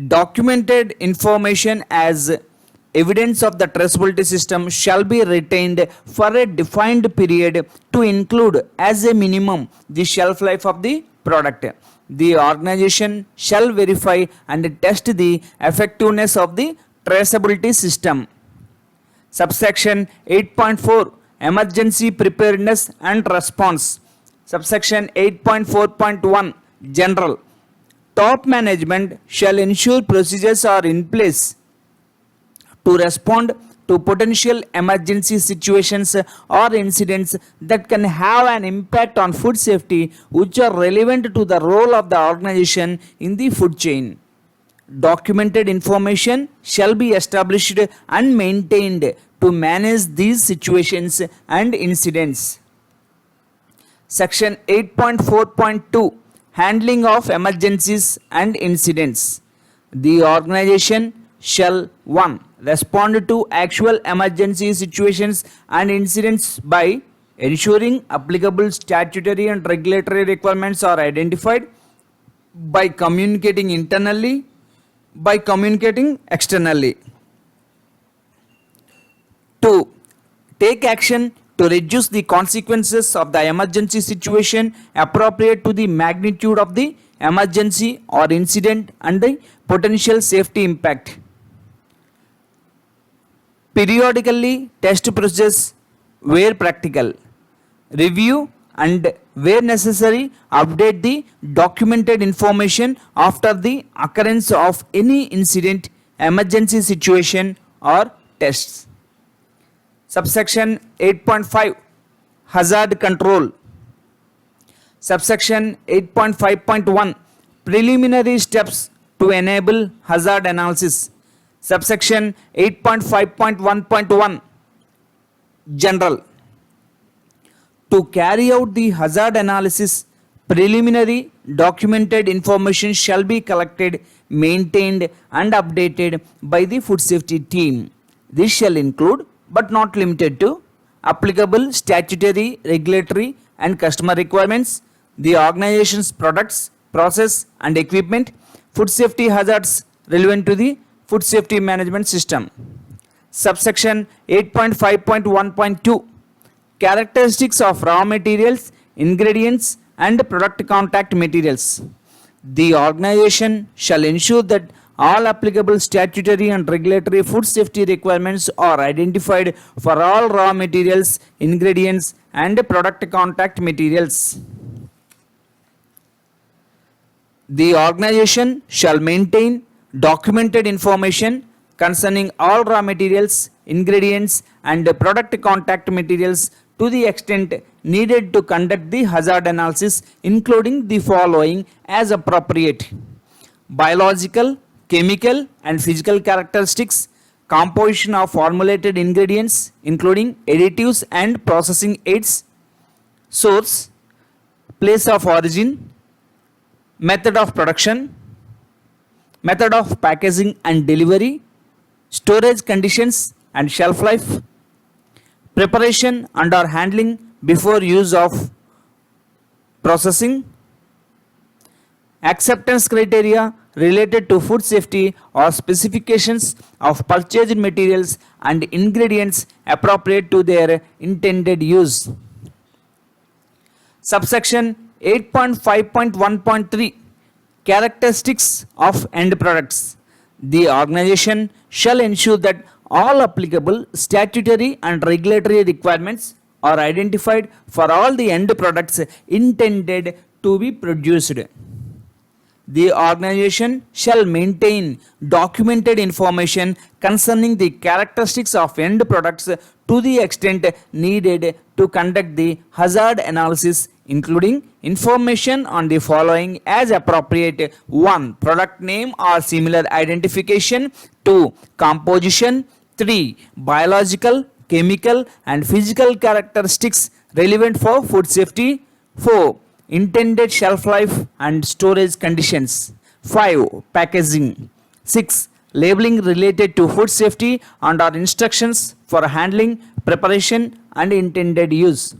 Documented information as evidence of the traceability system shall be retained for a defined period to include as a minimum the shelf life of the product. The organization shall verify and test the effectiveness of the traceability system. Subsection 8.4 Emergency Preparedness and Response. Subsection 8.4.1 General. Top management shall ensure procedures are in place to respond to potential emergency situations or incidents that can have an impact on food safety which are relevant to the role of the organization in the food chain. Documented information shall be established and maintained to manage these situations and incidents. Section 8.4.2 Handling of emergencies and incidents. The organization shall 1. Respond to actual emergency situations and incidents by ensuring applicable statutory and regulatory requirements are identified, by communicating internally, by communicating externally. 2. Take action to reduce the consequences of the emergency situation appropriate to the magnitude of the emergency or incident and the potential safety impact. Periodically test process where practical. Review and where necessary update the documented information after the occurrence of any incident, emergency situation or tests. Subsection 8.5 Hazard Control. Subsection 8.5.1 Preliminary steps to enable hazard analysis. Subsection 8.5.1.1 General. To carry out the hazard analysis, preliminary documented information shall be collected, maintained and updated by the food safety team. This shall include but not limited to applicable statutory, regulatory and customer requirements, the organization's products, process and equipment, food safety hazards relevant to the food safety management system. Subsection 8.5.1.2 Characteristics of raw materials, ingredients and product contact materials. The organization shall ensure that all applicable statutory and regulatory food safety requirements are identified for all raw materials, ingredients and product contact materials. The organization shall maintain documented information concerning all raw materials, ingredients and product contact materials to the extent needed to conduct the hazard analysis, including the following as appropriate: biological, chemical and physical characteristics, composition of formulated ingredients including additives and processing aids, source, place of origin, method of production, method of packaging and delivery, storage conditions and shelf life, preparation and or handling before use of processing, acceptance criteria related to food safety or specifications of purchased materials and ingredients appropriate to their intended use. Subsection 8.5.1.3 Characteristics of end products. The organization shall ensure that all applicable statutory and regulatory requirements are identified for all the end products intended to be produced. The organization shall maintain documented information concerning the characteristics of end products to the extent needed to conduct the hazard analysis, including information on the following as appropriate: 1. Product name or similar identification. 2. Composition. 3. Biological, chemical and physical characteristics relevant for food safety. 4. Intended shelf life and storage conditions. 5. Packaging. 6. labeling related to food safety and or instructions for handling, preparation and intended use.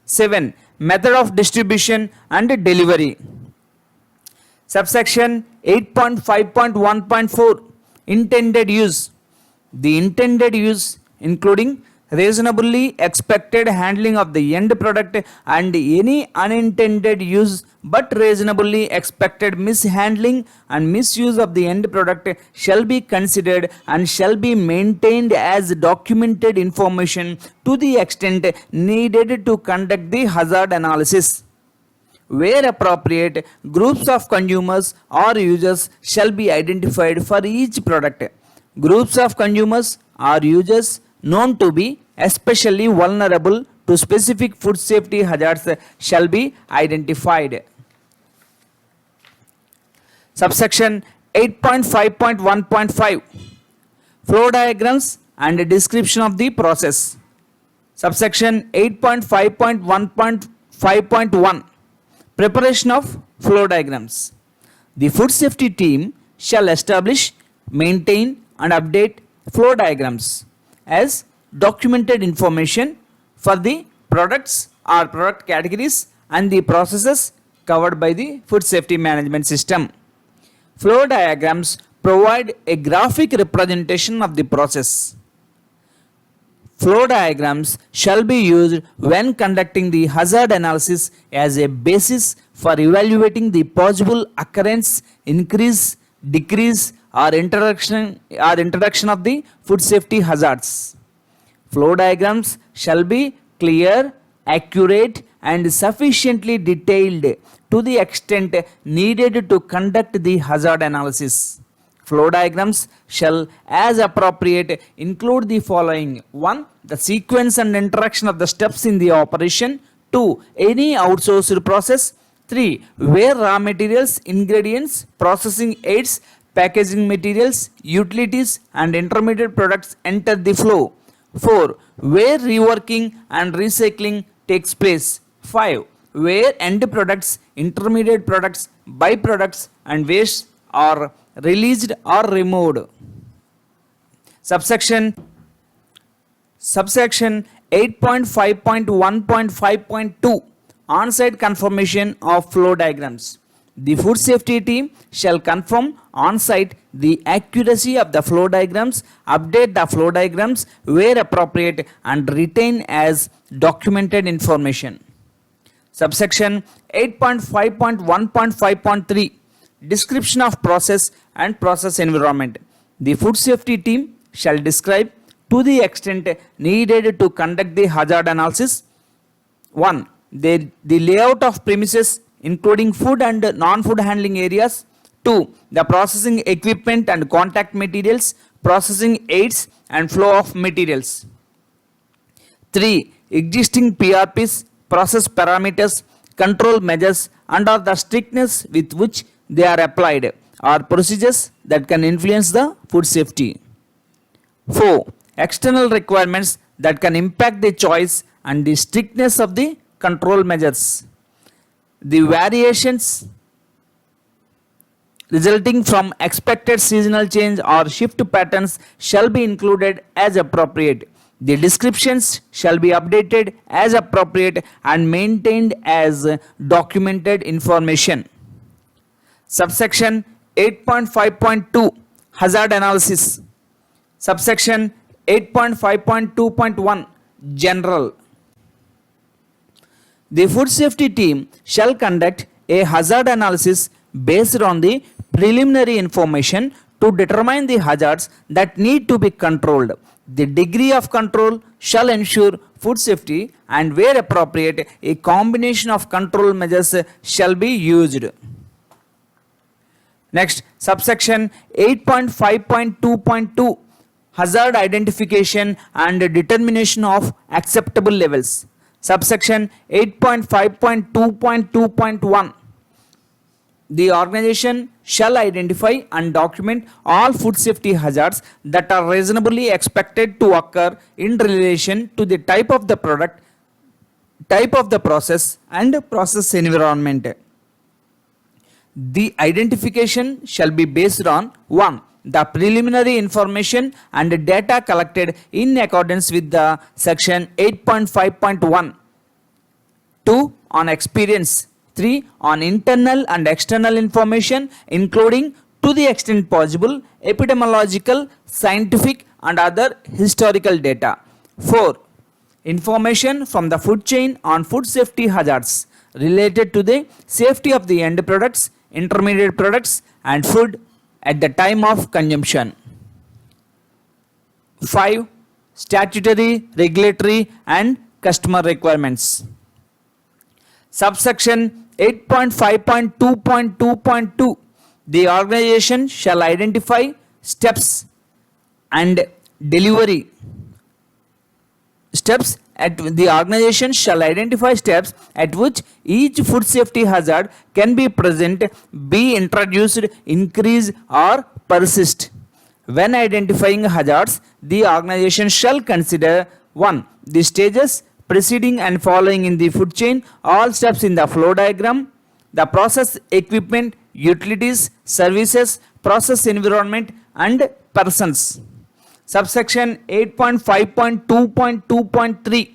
7. Method of distribution and delivery. Subsection 8.5.1.4 Intended use. The intended use including reasonably expected handling of the end product and any unintended use but reasonably expected mishandling and misuse of the end product shall be considered and shall be maintained as documented information to the extent needed to conduct the hazard analysis. Where appropriate, groups of consumers or users shall be identified for each product. Groups of consumers or users known to be especially vulnerable to specific food safety hazards shall be identified. Subsection 8.5.1.5 Flow diagrams and description of the process. Subsection 8.5.1.5.1 Preparation of flow diagrams. The food safety team shall establish, maintain and update flow diagrams as documented information for the products or product categories and the processes covered by the food safety management system. Flow diagrams provide a graphic representation of the process. Flow diagrams shall be used when conducting the hazard analysis as a basis for evaluating the possible occurrence, increase, decrease or introduction of the food safety hazards. Flow diagrams shall be clear, accurate and sufficiently detailed to the extent needed to conduct the hazard analysis. Flow diagrams shall, as appropriate, include the following: 1. The sequence and interaction of the steps in the operation. 2. Any outsourced process. 3. Where raw materials, ingredients, processing aids, packaging materials, utilities and intermediate products enter the flow. 4. Where reworking and recycling takes place. 5. Where end products, intermediate products, byproducts and waste are released or removed. Subsection 8.5.1.5.2 On-site confirmation of flow diagrams. The food safety team shall confirm on-site the accuracy of the flow diagrams, update the flow diagrams where appropriate and retain as documented information. Subsection 8.5.1.5.3 Description of process and process environment. The food safety team shall describe to the extent needed to conduct the hazard analysis. 1. The layout of premises including food and non-food handling areas. 2. The processing equipment and contact materials, processing aids and flow of materials. 3. Existing PRPs, process parameters, control measures and or the strictness with which they are applied or procedures that can influence the food safety. 4. External requirements that can impact the choice and the strictness of the control measures. The variations resulting from expected seasonal change or shift patterns shall be included as appropriate. The descriptions shall be updated as appropriate and maintained as documented information. Subsection 8.5.2 Hazard analysis. Subsection 8.5.2.1 General. The food safety team shall conduct a hazard analysis based on the preliminary information to determine the hazards that need to be controlled. The degree of control shall ensure food safety and where appropriate a combination of control measures shall be used. Next, subsection 8.5.2.2 Hazard identification and determination of acceptable levels. Subsection 8.5.2.2.1 The organization shall identify and document all food safety hazards that are reasonably expected to occur in relation to the type of the product, type of the process and process environment. The identification shall be based on 1. The preliminary information and data collected in accordance with the section 8.5.1. 2. On experience. 3. On internal and external information including to the extent possible epidemiological, scientific and other historical data. 4. Information from the food chain on food safety hazards related to the safety of the end products, intermediate products and food at the time of consumption. 5. Statutory, regulatory and customer requirements. Subsection 8.5.2.2.2. The organization shall identify steps and delivery steps at the organization shall identify steps at which each food safety hazard can be present, be introduced, increase or persist. When identifying hazards, the organization shall consider 1. The stages preceding and following in the food chain, all steps in the flow diagram, the process equipment, utilities, services, process environment and persons. Subsection 8.5.2.2.3.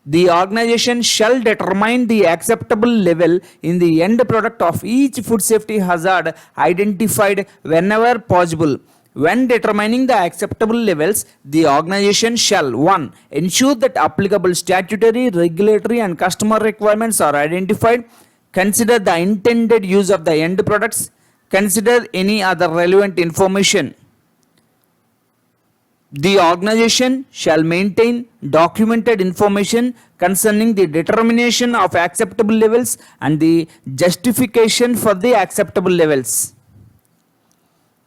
The organization shall determine the acceptable level in the end product of each food safety hazard identified whenever possible. When determining the acceptable levels, the organization shall 1. Ensure that applicable statutory, regulatory and customer requirements are identified. Consider the intended use of the end products. Consider any other relevant information. The organization shall maintain documented information concerning the determination of acceptable levels and the justification for the acceptable levels.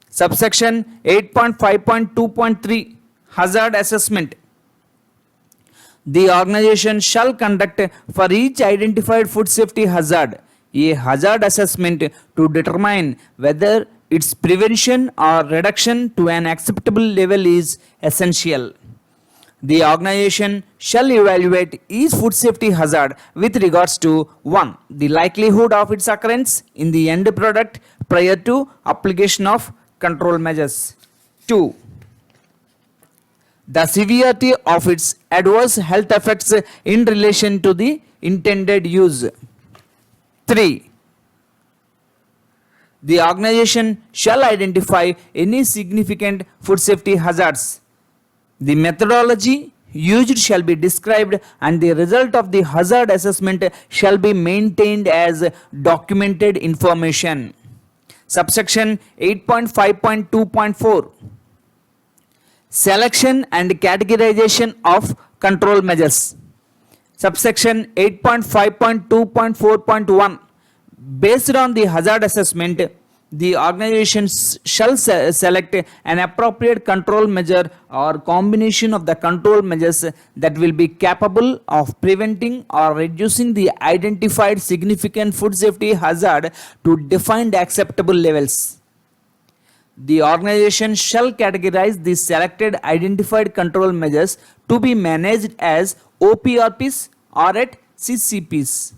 Subsection 8.5.2.3. Hazard assessment. The organization shall conduct for each identified food safety hazard a hazard assessment to determine whether its prevention or reduction to an acceptable level is essential. The organization shall evaluate each food safety hazard with regards to 1. The likelihood of its occurrence in the end product prior to application of control measures. 2. The severity of its adverse health effects in relation to the intended use. 3. The organization shall identify any significant food safety hazards. The methodology used shall be described and the result of the hazard assessment shall be maintained as documented information. Subsection 8.5.2.4. Selection and categorization of control measures. Subsection 8.5.2.4.1. Based on the hazard assessment, the organization shall select an appropriate control measure or combination of the control measures that will be capable of preventing or reducing the identified significant food safety hazard to defined acceptable levels. The organization shall categorize the selected identified control measures to be managed as OPRPs or at CCPs.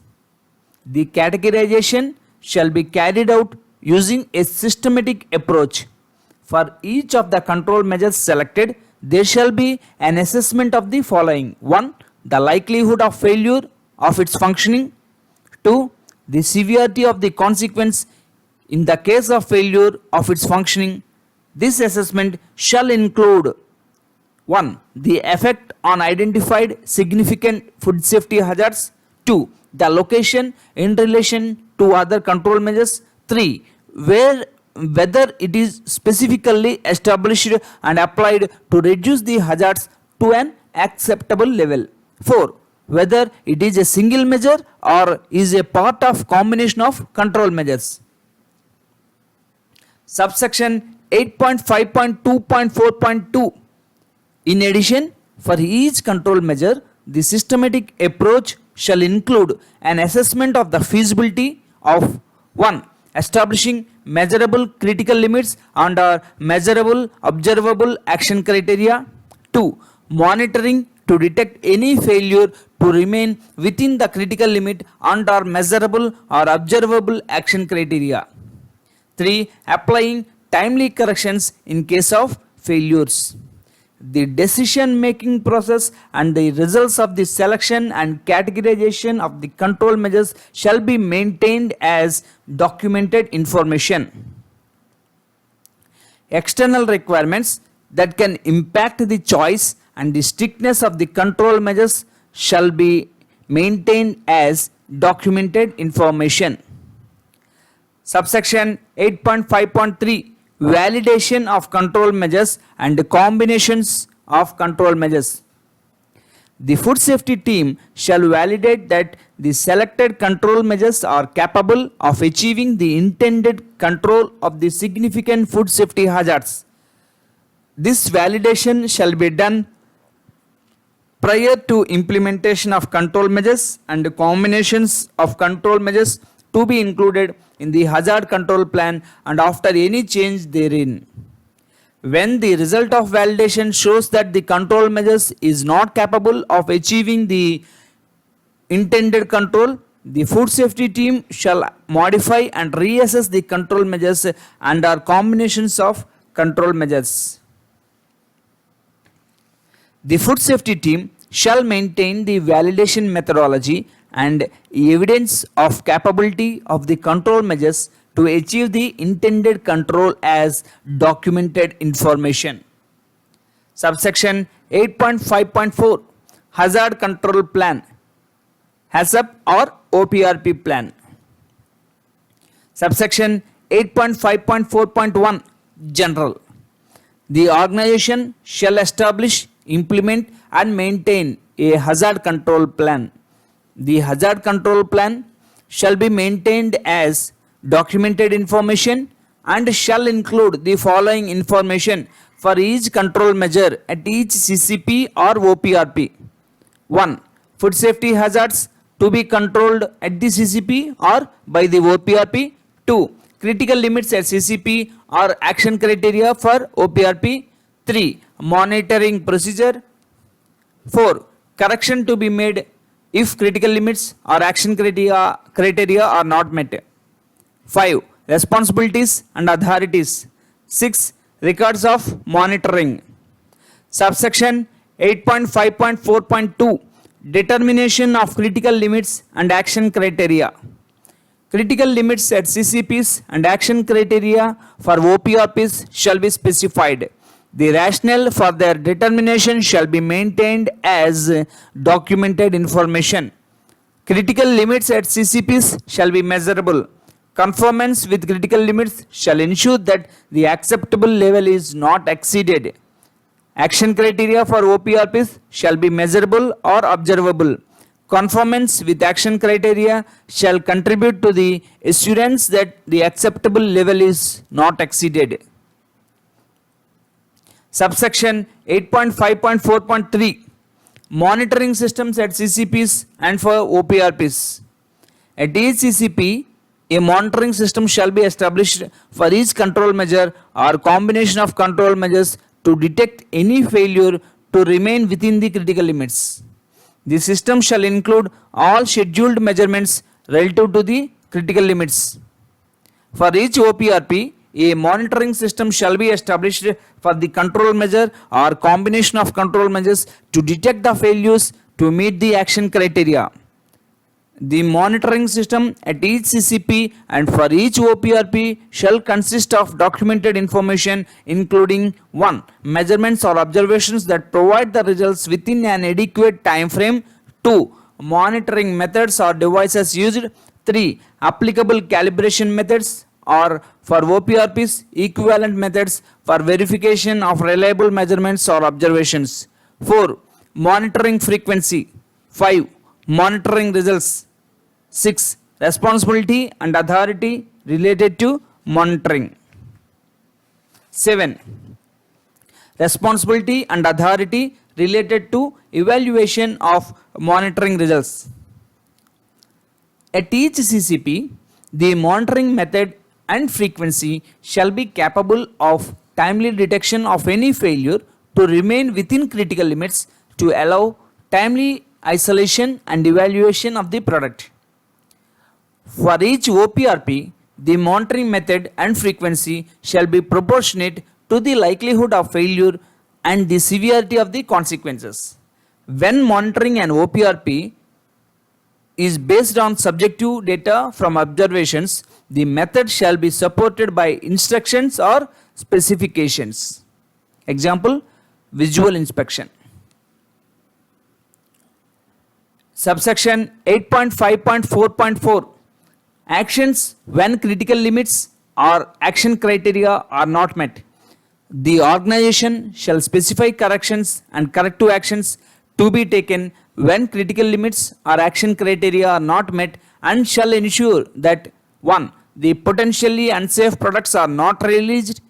The categorization shall be carried out using a systematic approach. For each of the control measures selected, there shall be an assessment of the following. 1. The likelihood of failure of its functioning. 2. The severity of the consequence in the case of failure of its functioning. This assessment shall include 1. The effect on identified significant food safety hazards. 2. The location in relation to other control measures. 3. Whether it is specifically established and applied to reduce the hazards to an acceptable level. 4. Whether it is a single measure or is a part of combination of control measures. Subsection 8.5.2.4.2. In addition, for each control measure, the systematic approach shall include an assessment of the feasibility of 1. Establishing measurable critical limits and or measurable observable action criteria. 2. Monitoring to detect any failure to remain within the critical limit and or measurable or observable action criteria. 3. Applying timely corrections in case of failures. The decision making process and the results of the selection and categorization of the control measures shall be maintained as documented information. External requirements that can impact the choice and the strictness of the control measures shall be maintained as documented information. Subsection 8.5.3 Validation of control measures and combinations of control measures. The food safety team shall validate that the selected control measures are capable of achieving the intended control of the significant food safety hazards. This validation shall be done prior to implementation of control measures and combinations of control measures to be included in the hazard control plan and after any change therein. When the result of validation shows that the control measures is not capable of achieving the intended control, the food safety team shall modify and reassess the control measures and or combinations of control measures. The food safety team shall maintain the validation methodology and evidence of capability of the control measures to achieve the intended control as documented information. Subsection 8.5.4 Hazard Control Plan HACCP or OPRP Plan. Subsection 8.5.4.1 General. The organization shall establish, implement and maintain a hazard control plan. The hazard control plan shall be maintained as documented information and shall include the following information for each control measure at each CCP or OPRP. 1. Food safety hazards to be controlled at the CCP or by the OPRP. 2. Critical limits at CCP or action criteria for OPRP. 3. Monitoring procedure. 4. Correction to be made if critical limits or action criteria are not met. 5. Responsibilities and authorities. 6. Records of monitoring. Subsection 8.5.4.2 Determination of critical limits and action criteria. Critical limits at CCPs and action criteria for OPRPs shall be specified. The rationale for their determination shall be maintained as documented information. Critical limits at CCPs shall be measurable. Conformance with critical limits shall ensure that the acceptable level is not exceeded. Action criteria for OPRPs shall be measurable or observable. Conformance with action criteria shall contribute to the assurance that the acceptable level is not exceeded. Subsection 8.5.4.3 Monitoring systems at CCPs and for OPRPs. At each CCP, a monitoring system shall be established for each control measure or combination of control measures to detect any failure to remain within the critical limits. The system shall include all scheduled measurements relative to the critical limits. For each OPRP, a monitoring system shall be established for the control measure or combination of control measures to detect the failures to meet the action criteria. The monitoring system at each CCP and for each OPRP shall consist of documented information including 1. Measurements or observations that provide the results within an adequate time frame. 2. Monitoring methods or devices used. 3. Applicable calibration methods or for OPRPs equivalent methods for verification of reliable measurements or observations. 4. Monitoring frequency. 5. Monitoring results. 6. Responsibility and authority related to monitoring. 7. Responsibility and authority related to evaluation of monitoring results. At each CCP, the monitoring method and frequency shall be capable of timely detection of any failure to remain within critical limits to allow timely isolation and evaluation of the product. For each OPRP, The monitoring method and frequency shall be proportionate to the likelihood of failure and the severity of the consequences. When monitoring an OPRP is based on subjective data from observations, the method shall be supported by instructions or specifications. Example, visual inspection. Subsection 8.5.4.4 Actions when critical limits or action criteria are not met. The organization shall specify corrections and corrective actions to be taken when critical limits or action criteria are not met, and shall ensure that 1. The potentially unsafe products are not released.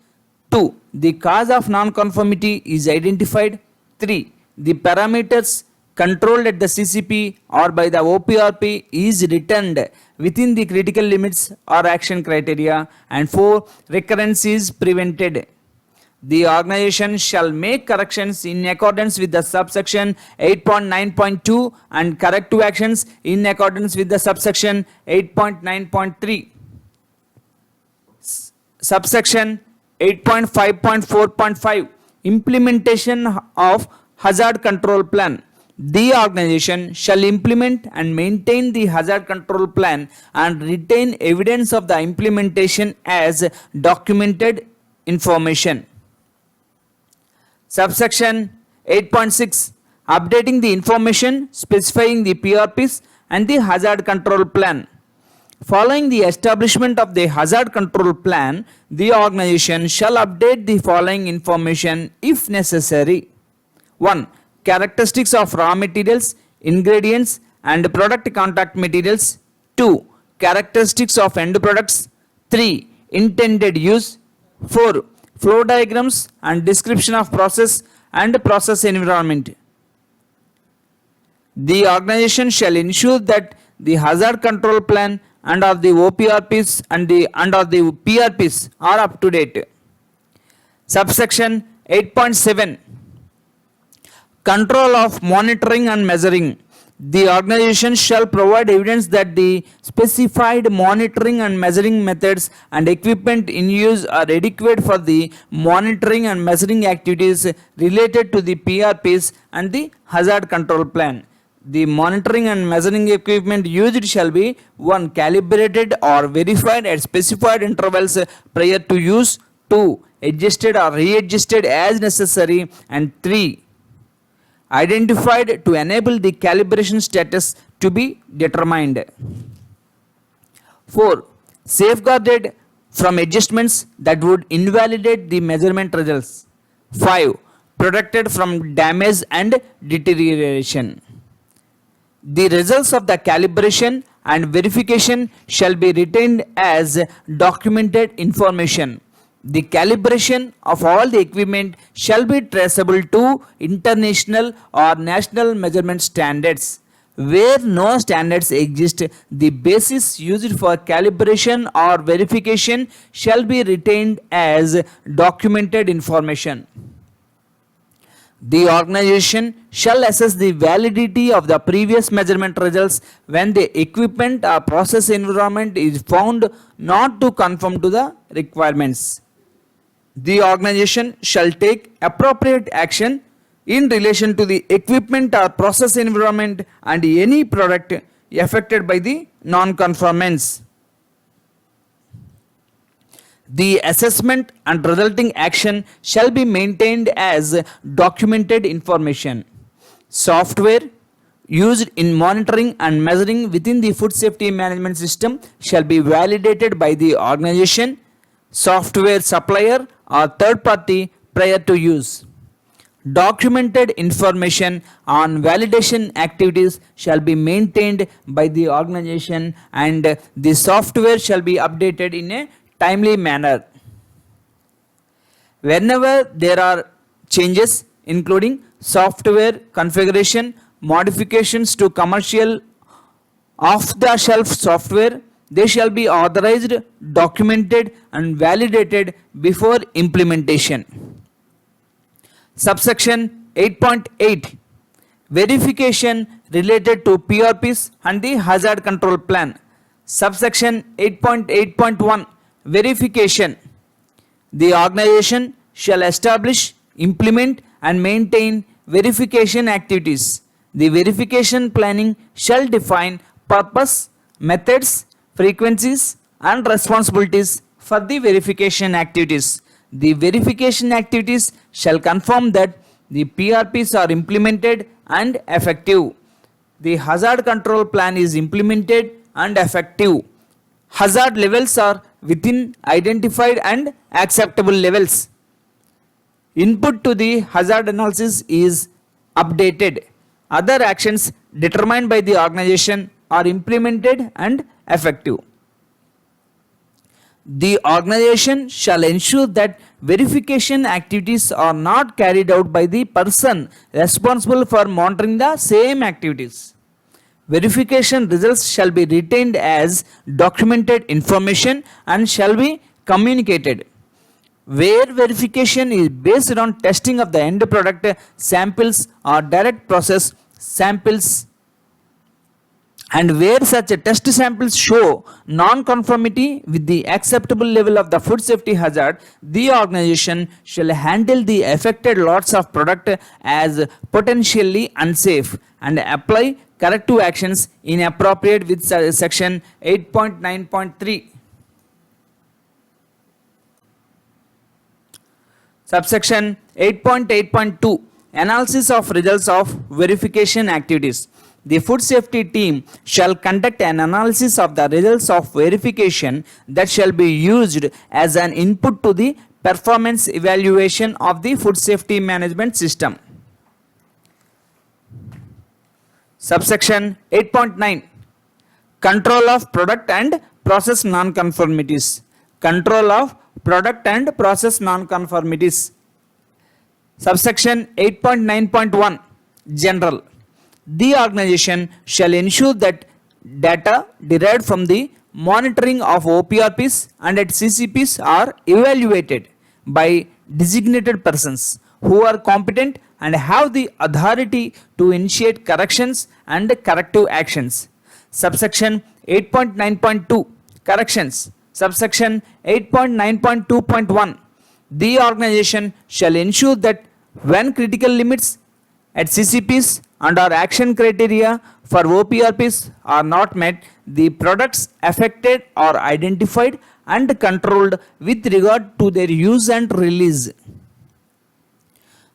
2. The cause of non-conformity is identified. 3. The parameters controlled at the CCP or by the OPRP is returned within the critical limits or action criteria. And 4. Recurrence is prevented. The organization shall make corrections in accordance with the subsection 8.9.2 and corrective actions in accordance with the subsection 8.9.3. Subsection 8.5.4.5 Implementation of hazard control plan. The organization shall implement and maintain the hazard control plan and retain evidence of the implementation as documented information. Subsection 8.6 Updating the information specifying the PRPs and the hazard control plan. Following the establishment of the hazard control plan, the organization shall update the following information if necessary. 1. Characteristics of raw materials, ingredients and product contact materials. 2. Characteristics of end products. 3. Intended use. 4. Flow diagrams and description of process and process environment. The organization shall ensure that the hazard control plan and of the OPRPs and of the PRPs are up to date. Subsection 8.7 Control of monitoring and measuring. The organization shall provide evidence that the specified monitoring and measuring methods and equipment in use are adequate for the monitoring and measuring activities related to the PRPs and the hazard control plan. The monitoring and measuring equipment used shall be 1. Calibrated or verified at specified intervals prior to use. 2. Adjusted or readjusted as necessary. And 3. Identified to enable the calibration status to be determined. 4. Safeguarded from adjustments that would invalidate the measurement results. 5. Protected from damage and deterioration. The results of the calibration and verification shall be retained as documented information. The calibration of all the equipment shall be traceable to international or national measurement standards. Where no standards exist, the basis used for calibration or verification shall be retained as documented information. The organization shall assess the validity of the previous measurement results when the equipment or process environment is found not to conform to the requirements. The organization shall take appropriate action in relation to the equipment or process environment and any product affected by the non-conformance. The assessment and resulting action shall be maintained as documented information. Software used in monitoring and measuring within the food safety management system shall be validated by the organization, software supplier or third party prior to use. Documented information on validation activities shall be maintained by the organization and the software shall be updated in a timely manner. Whenever there are changes including software configuration, modifications to commercial off-the-shelf software, they shall be authorized, documented and validated before implementation. Subsection 8.8 Verification related to PRPs and the hazard control plan. Subsection 8.8.1 Verification. The organization shall establish, implement and maintain verification activities. The verification planning shall define purpose, methods, frequencies and responsibilities for the verification activities. The verification activities shall confirm that the PRPs are implemented and effective. The hazard control plan is implemented and effective. Hazard levels are within identified and acceptable levels. Input to the hazard analysis is updated. Other actions determined by the organization are implemented and effective. The organization shall ensure that verification activities are not carried out by the person responsible for monitoring the same activities. Verification results shall be retained as documented information and shall be communicated. Where verification is based on testing of the end product samples or direct process samples, and where such test samples show non-conformity with the acceptable level of the food safety hazard, the organization shall handle the affected lots of product as potentially unsafe and apply corrective actions in appropriate with section 8.9.3. Subsection 8.8.2 Analysis of results of verification activities. The food safety team shall conduct an analysis of the results of verification that shall be used as an input to the performance evaluation of the food safety management system. Subsection 8.9 Control of product and process non-conformities. Control of product and process non-conformities. Subsection 8.9.1 General. The organization shall ensure that data derived from the monitoring of OPRPs and at CCPs are evaluated by designated persons who are competent and have the authority to initiate corrections and corrective actions. Subsection 8.9.2 Corrections. Subsection 8.9.2.1 The organization shall ensure that when critical limits at CCPs and or action criteria for OPRPs are not met, the products affected are identified and controlled with regard to their use and release.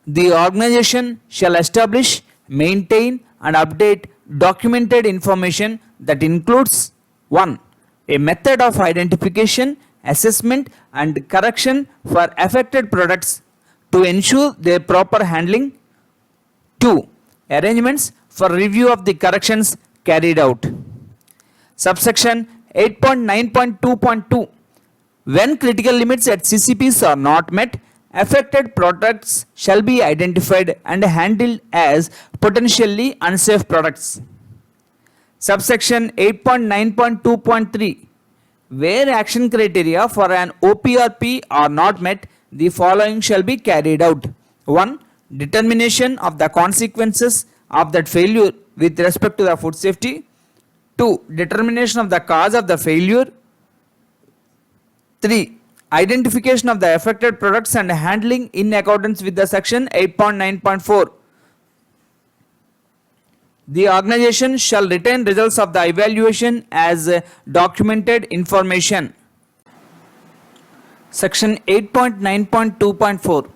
The organization shall establish, maintain and update documented information that includes 1. A method of identification, assessment and correction for affected products to ensure their proper handling. 2. Arrangements for review of the corrections carried out. Subsection 8.9.2.2 When critical limits at CCPs are not met, affected products shall be identified and handled as potentially unsafe products. Subsection 8.9.2.3 Where action criteria for an OPRP are not met, the following shall be carried out. 1. Determination of the consequences of that failure with respect to the food safety. 2. Determination of the cause of the failure. 3. Identification of the affected products and handling in accordance with the section 8.9.4. The organization shall retain results of the evaluation as documented information. Section 8.9.2.4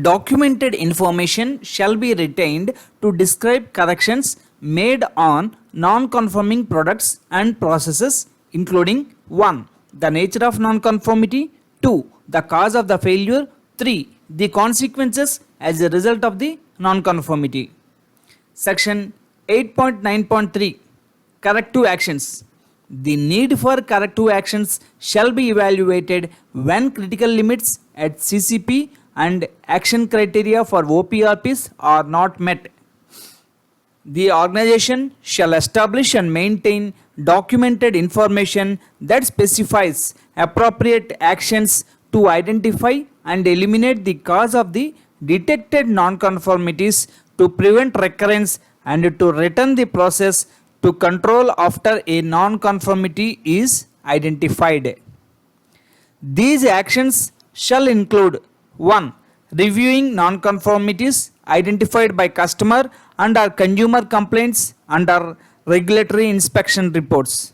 Documented information shall be retained to describe corrections made on non-conforming products and processes, including 1. The nature of non-conformity. 2. The cause of the failure. 3. The consequences as a result of the non-conformity. Section 8.9.3 Corrective actions. The need for corrective actions shall be evaluated when critical limits at CCP and action criteria for OPRPs are not met. The organization shall establish and maintain documented information that specifies appropriate actions to identify and eliminate the cause of the detected nonconformities, to prevent recurrence and to return the process to control after a non-conformity is identified. These actions shall include 1. Reviewing non-conformities identified by customer and or consumer complaints under regulatory inspection reports.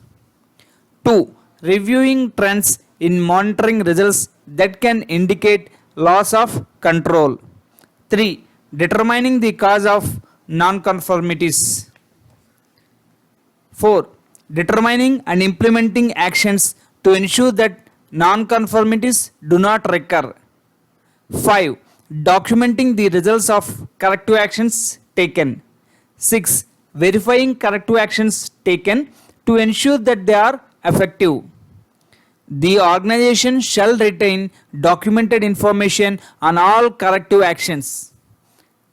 2. Reviewing trends in monitoring results that can indicate loss of control. 3. Determining the cause of non-conformities. 4. Determining and implementing actions to ensure that non-conformities do not recur. 5. Documenting the results of corrective actions taken. 6. Verifying corrective actions taken to ensure that they are effective. The organization shall retain documented information on all corrective actions.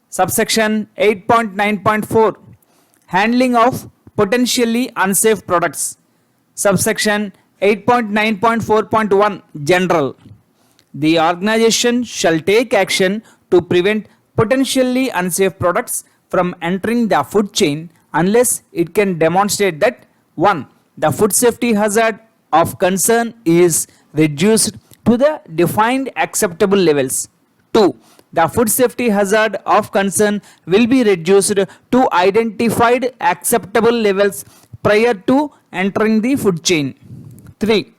Subsection 8.9.4 Handling of potentially unsafe products. Subsection 8.9.4.1 General. The organization shall take action to prevent potentially unsafe products from entering the food chain unless it can demonstrate that 1. The food safety hazard of concern is reduced to the defined acceptable levels. 2. The food safety hazard of concern will be reduced to identified acceptable levels prior to entering the food chain. 3.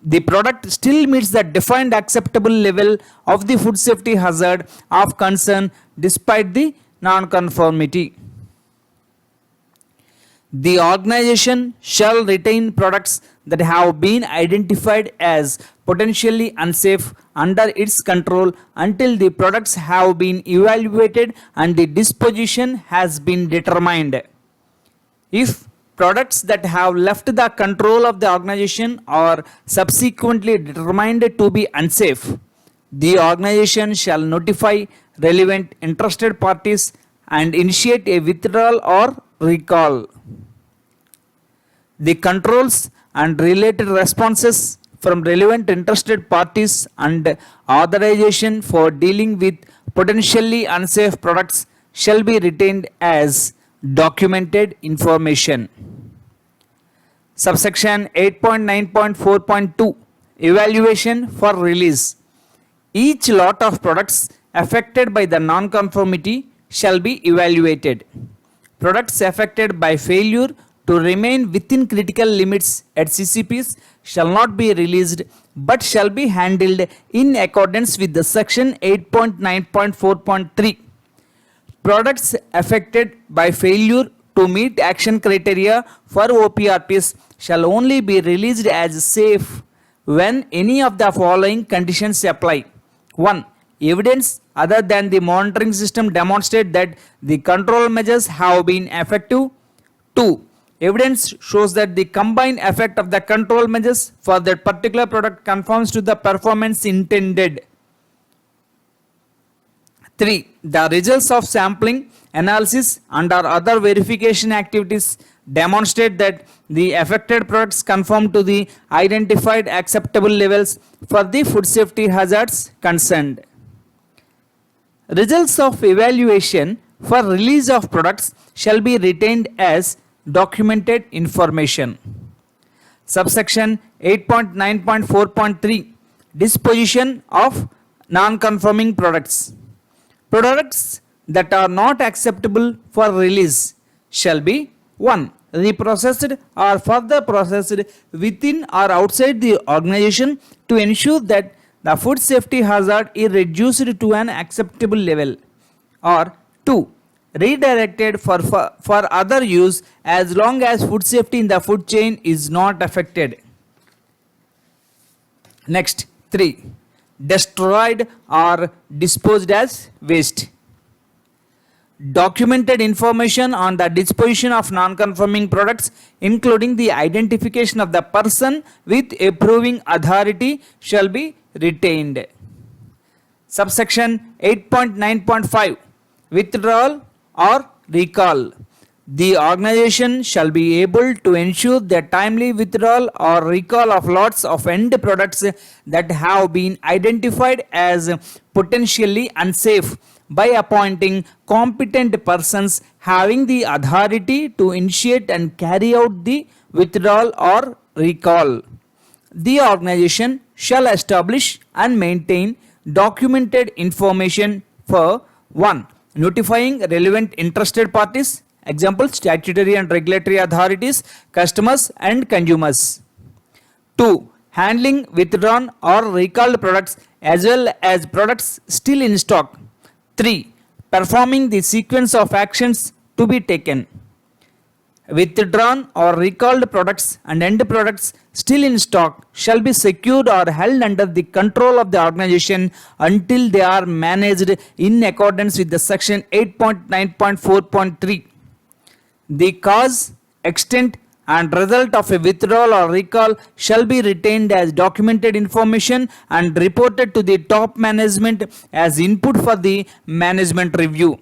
The product still meets the defined acceptable level of the food safety hazard of concern despite the non-conformity. The organization shall retain products that have been identified as potentially unsafe under its control until the products have been evaluated and the disposition has been determined. If products that have left the control of the organization are subsequently determined to be unsafe, the organization shall notify relevant interested parties and initiate a withdrawal or recall. The controls and related responses from relevant interested parties and authorization for dealing with potentially unsafe products shall be retained as documented information. Subsection 8.9.4.2 Evaluation for release. Each lot of products affected by the non-conformity shall be evaluated. Products affected by failure to remain within critical limits at CCPs shall not be released but shall be handled in accordance with the section 8.9.4.3. Products affected by failure to meet action criteria for OPRPs shall only be released as safe when any of the following conditions apply. 1. Evidence other than the monitoring system demonstrate that the control measures have been effective. 2. Evidence shows that the combined effect of the control measures for that particular product conforms to the performance intended. 3. The results of sampling, analysis and or other verification activities demonstrate that the affected products conform to the identified acceptable levels for the food safety hazards concerned. Results of evaluation for release of products shall be retained as documented information. Subsection 8.9.4.3 Disposition of non-conforming products. Products that are not acceptable for release shall be 1. Reprocessed or further processed within or outside the organization to ensure that the food safety hazard is reduced to an acceptable level, or 2. Redirected for other use as long as food safety in the food chain is not affected. Next, 3. Destroyed or disposed as waste. Documented information on the disposition of non-conforming products, including the identification of the person with approving authority, shall be retained. Subsection 8.9.5 Withdrawal or recall. The organization shall be able to ensure the timely withdrawal or recall of lots of end products that have been identified as potentially unsafe by appointing competent persons having the authority to initiate and carry out the withdrawal or recall. The organization shall establish and maintain documented information for 1. Notifying relevant interested parties, example statutory and regulatory authorities, customers and consumers. 2. Handling withdrawn or recalled products as well as products still in stock. 3. Performing the sequence of actions to be taken. Withdrawn or recalled products and end products still in stock shall be secured or held under the control of the organization until they are managed in accordance with the section 8.9.4.3. The cause, extent and result of a withdrawal or recall shall be retained as documented information and reported to the top management as input for the management review.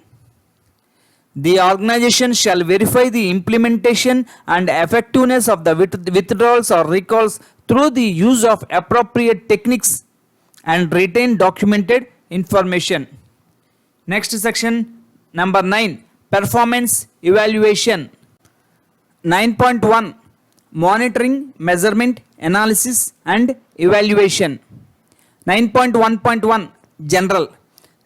The organization shall verify the implementation and effectiveness of the withdrawals or recalls through the use of appropriate techniques and retain documented information. Next section, number 9, performance evaluation. 9.1 Monitoring, measurement, analysis and evaluation. 9.1.1 General.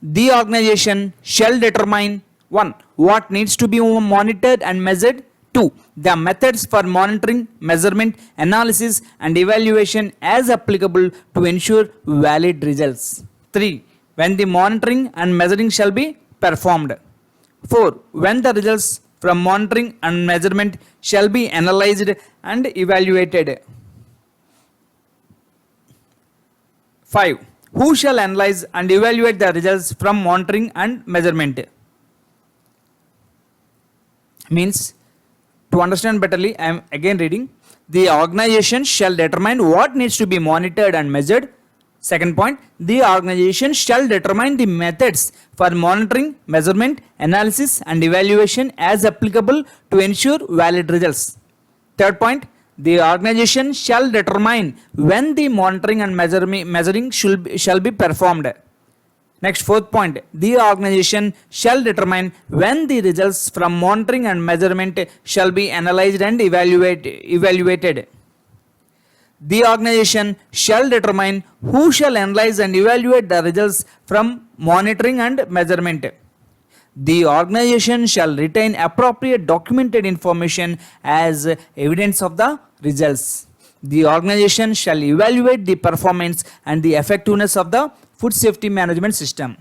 The organization shall determine 1. What needs to be monitored and measured. 2. The methods for monitoring, measurement, analysis and evaluation as applicable to ensure valid results. 3. When the monitoring and measuring shall be performed. 4. When the results from monitoring and measurement shall be analyzed and evaluated. 5. Who shall analyze and evaluate the results from monitoring and measurement? Means, to understand betterly, I am again reading. The organization shall determine what needs to be monitored and measured. Second point, the organization shall determine the methods for monitoring, measurement, analysis and evaluation as applicable to ensure valid results. Third point, the organization shall determine when the monitoring and measuring shall be performed. Next, fourth point, the organization shall determine when the results from monitoring and measurement shall be analyzed and evaluated. The organization shall determine who shall analyze and evaluate the results from monitoring and measurement. The organization shall retain appropriate documented information as evidence of the results. The organization shall evaluate the performance and the effectiveness of the food safety management system.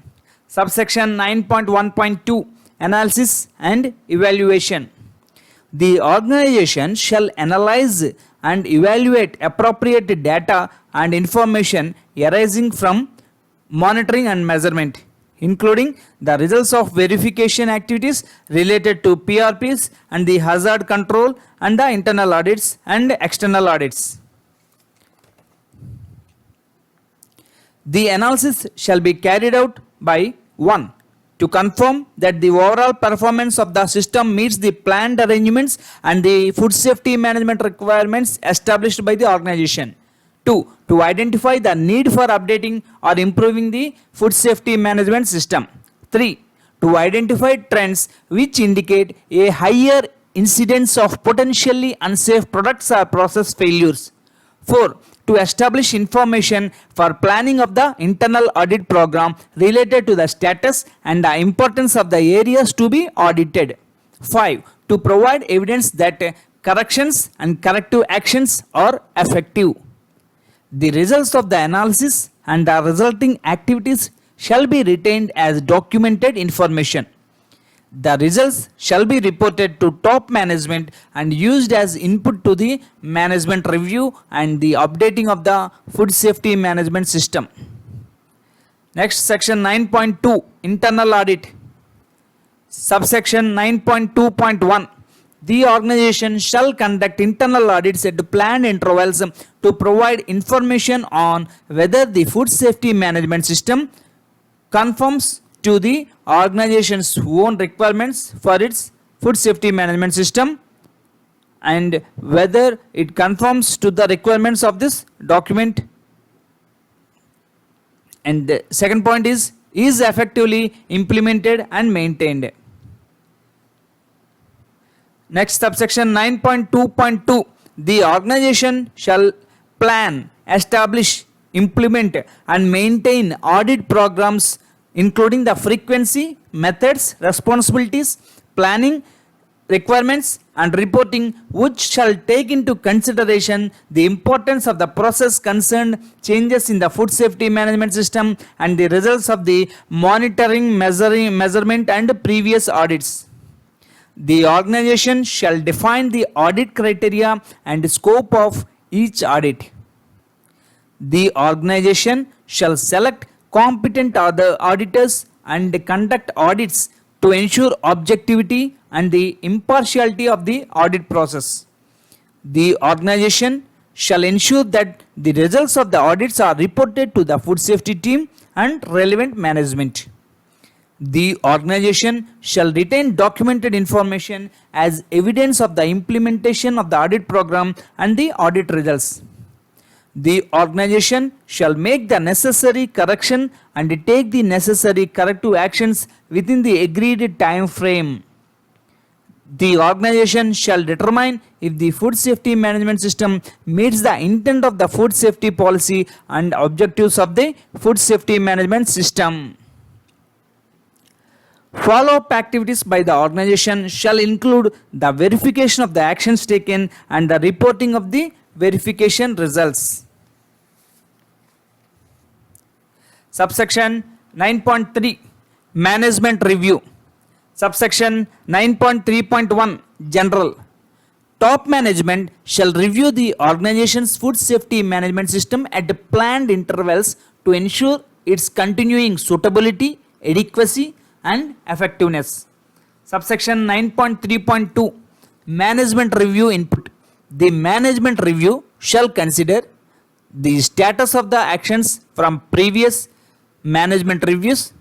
Subsection 9.1.2 Analysis and evaluation. The organization shall analyze and evaluate appropriate data and information arising from monitoring and measurement, including the results of verification activities related to PRPs and the hazard control and the internal audits and external audits. The analysis shall be carried out by 1. To confirm that the overall performance of the system meets the planned arrangements and the food safety management requirements established by the organization. 2. To identify the need for updating or improving the food safety management system. 3. To identify trends which indicate a higher incidence of potentially unsafe products or process failures. 4. To establish information for planning of the internal audit program related to the status and the importance of the areas to be audited. 5. To provide evidence that corrections and corrective actions are effective. The results of the analysis and the resulting activities shall be retained as documented information. The results shall be reported to top management and used as input to the management review and the updating of the food safety management system. Next, section 9.2 Internal audit. Subsection 9.2.1 The organization shall conduct internal audits at planned intervals to provide information on whether the food safety management system conforms to the organization's own requirements for its food safety management system and whether it conforms to the requirements of this document. And the second point is is effectively implemented and maintained. Next subsection 9.2.2, the organization shall plan, establish, implement and maintain audit programs including the frequency, methods, responsibilities, planning, requirements and reporting, which shall take into consideration the importance of the process concerned, changes in the food safety management system and the results of the monitoring, measurement and previous audits. The organization shall define the audit criteria and scope of each audit. The organization shall select competent other auditors and conduct audits to ensure objectivity and the impartiality of the audit process. The organization shall ensure that the results of the audits are reported to the food safety team and relevant management. The organization shall retain documented information as evidence of the implementation of the audit program and the audit results. The organization shall make the necessary correction and take the necessary corrective actions within the agreed time frame. The organization shall determine if the food safety management system meets the intent of the food safety policy and objectives of the food safety management system. Follow-up activities by the organization shall include the verification of the actions taken and the reporting of the verification results. Subsection 9.3, Management Review. Subsection 9.3.1, General. Top management shall review the organization's food safety management system at planned intervals to ensure its continuing suitability, adequacy and effectiveness. Subsection 9.3.2, Management Review Input. The management review shall consider the status of the actions from previous management reviews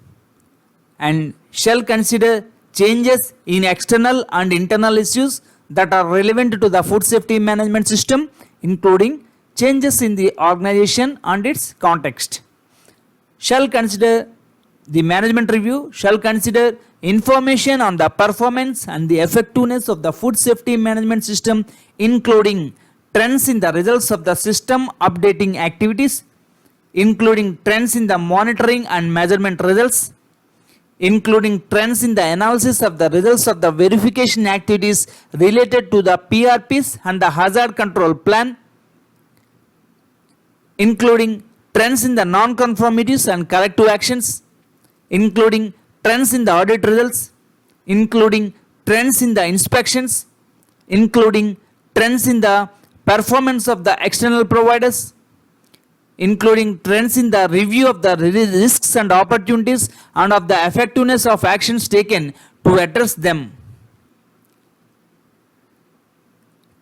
and shall consider changes in external and internal issues that are relevant to the food safety management system, including changes in the organization and its context. The management review shall consider information on the performance and the effectiveness of the food safety management system, including trends in the results of the system updating activities, including trends in the monitoring and measurement results, including trends in the analysis of the results of the verification activities related to the PRPs and the hazard control plan, including trends in the non-conformities and corrective actions, including trends in the audit results, including trends in the inspections, including trends in the performance of the external providers, including trends in the review of the risks and opportunities and of the effectiveness of actions taken to address them,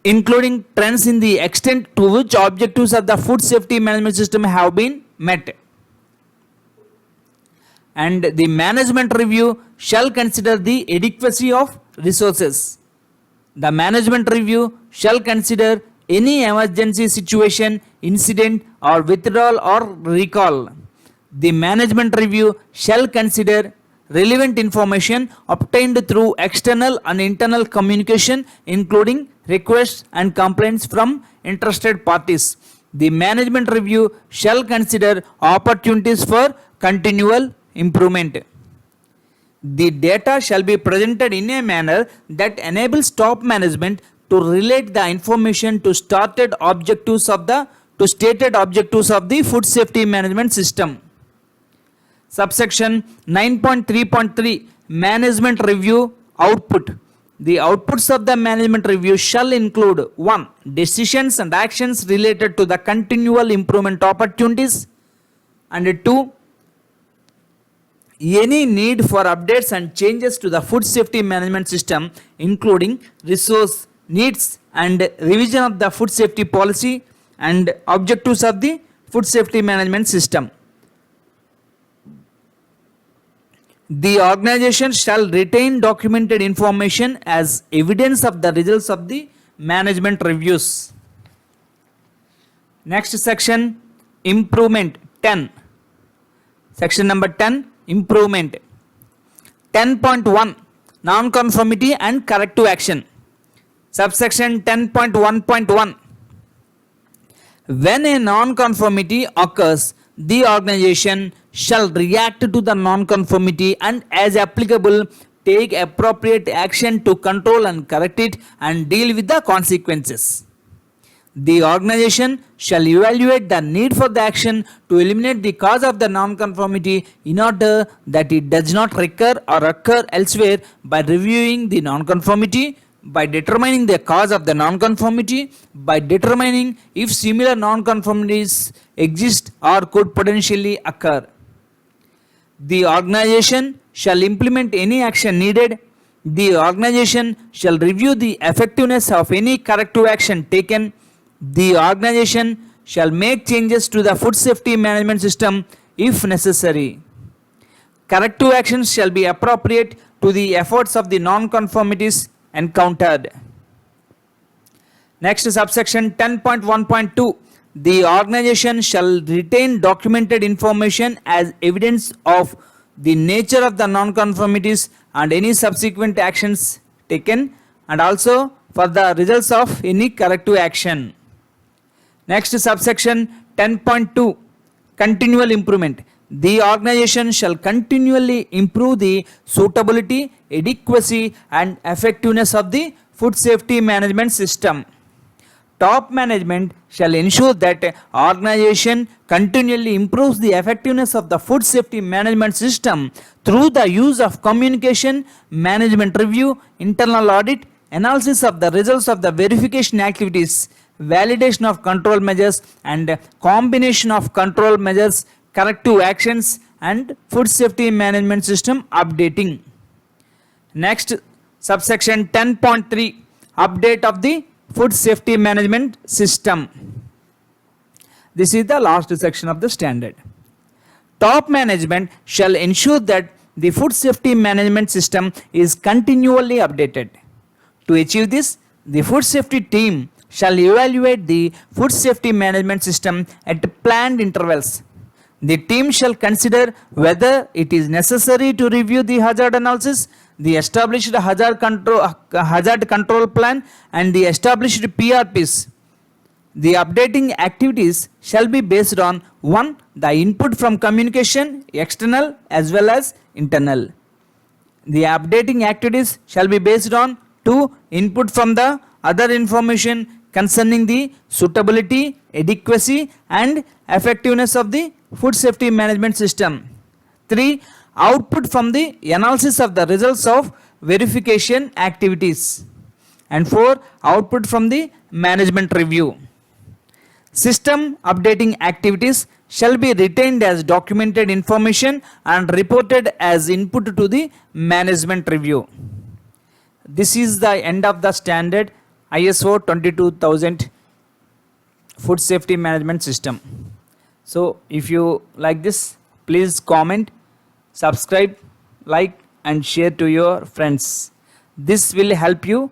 including trends in the extent to which objectives of the food safety management system have been met. And the management review shall consider the adequacy of resources. The management review shall consider any emergency situation, incident or withdrawal or recall. The management review shall consider relevant information obtained through external and internal communication, including requests and complaints from interested parties. The management review shall consider opportunities for continual improvement. The data shall be presented in a manner that enables top management to relate the information to stated objectives of the food safety management system. Subsection 9.3.3, Management Review Output. The outputs of the management review shall include 1. Decisions and actions related to the continual improvement opportunities, and 2. Any need for updates and changes to the food safety management system, including resource needs and revision of the food safety policy and objectives of the food safety management system. The organization shall retain documented information as evidence of the results of the management reviews. Next section, Improvement 10. Section number 10, improvement. 10.1 Non-conformity and corrective action. Subsection 10.1.1 When a non-conformity occurs, the organization shall react to the non-conformity and as applicable take appropriate action to control and correct it and deal with the consequences. The organization shall evaluate the need for the action to eliminate the cause of the non-conformity in order that it does not recur or occur elsewhere by reviewing the non-conformity, by determining the cause of the non-conformity, by determining if similar non-conformities exist or could potentially occur. The organization shall implement any action needed. The organization shall review the effectiveness of any corrective action taken. The organization shall make changes to the food safety management system if necessary. Corrective actions shall be appropriate to the efforts of the non-conformities encountered. Next, subsection 10.1.2 The organization shall retain documented information as evidence of the nature of the non-conformities and any subsequent actions taken, and also for the results of any corrective action. Next, subsection 10.2 Continual improvement. The organization shall continually improve the suitability, adequacy and effectiveness of the food safety management system. Top management shall ensure that organization continually improves the effectiveness of the food safety management system through the use of communication, management review, internal audit, analysis of the results of the verification activities, validation of control measures and combination of control measures, corrective actions and food safety management system updating. Next, subsection 10.3 Update of the food safety management system. This is the last section of the standard. Top management shall ensure that the food safety management system is continually updated. To achieve this, the food safety team shall evaluate the food safety management system at planned intervals. The team shall consider whether it is necessary to review the hazard analysis, the established hazard control plan and the established PRPs. The updating activities shall be based on 1. The input from communication, external as well as internal. The updating activities shall be based on 2. Input from the other information concerning the suitability, adequacy and effectiveness of the food safety management system. 3. Output from the analysis of the results of verification activities. And 4. Output from the management review. System updating activities shall be retained as documented information and reported as input to the management review. This is the end of the standard ISO 22000 food safety management system. So if you like this, please comment, subscribe, like and share to your friends. This will help you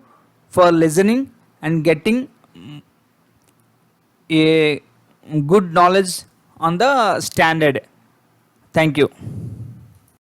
for listening and getting a good knowledge on the standard. Thank you.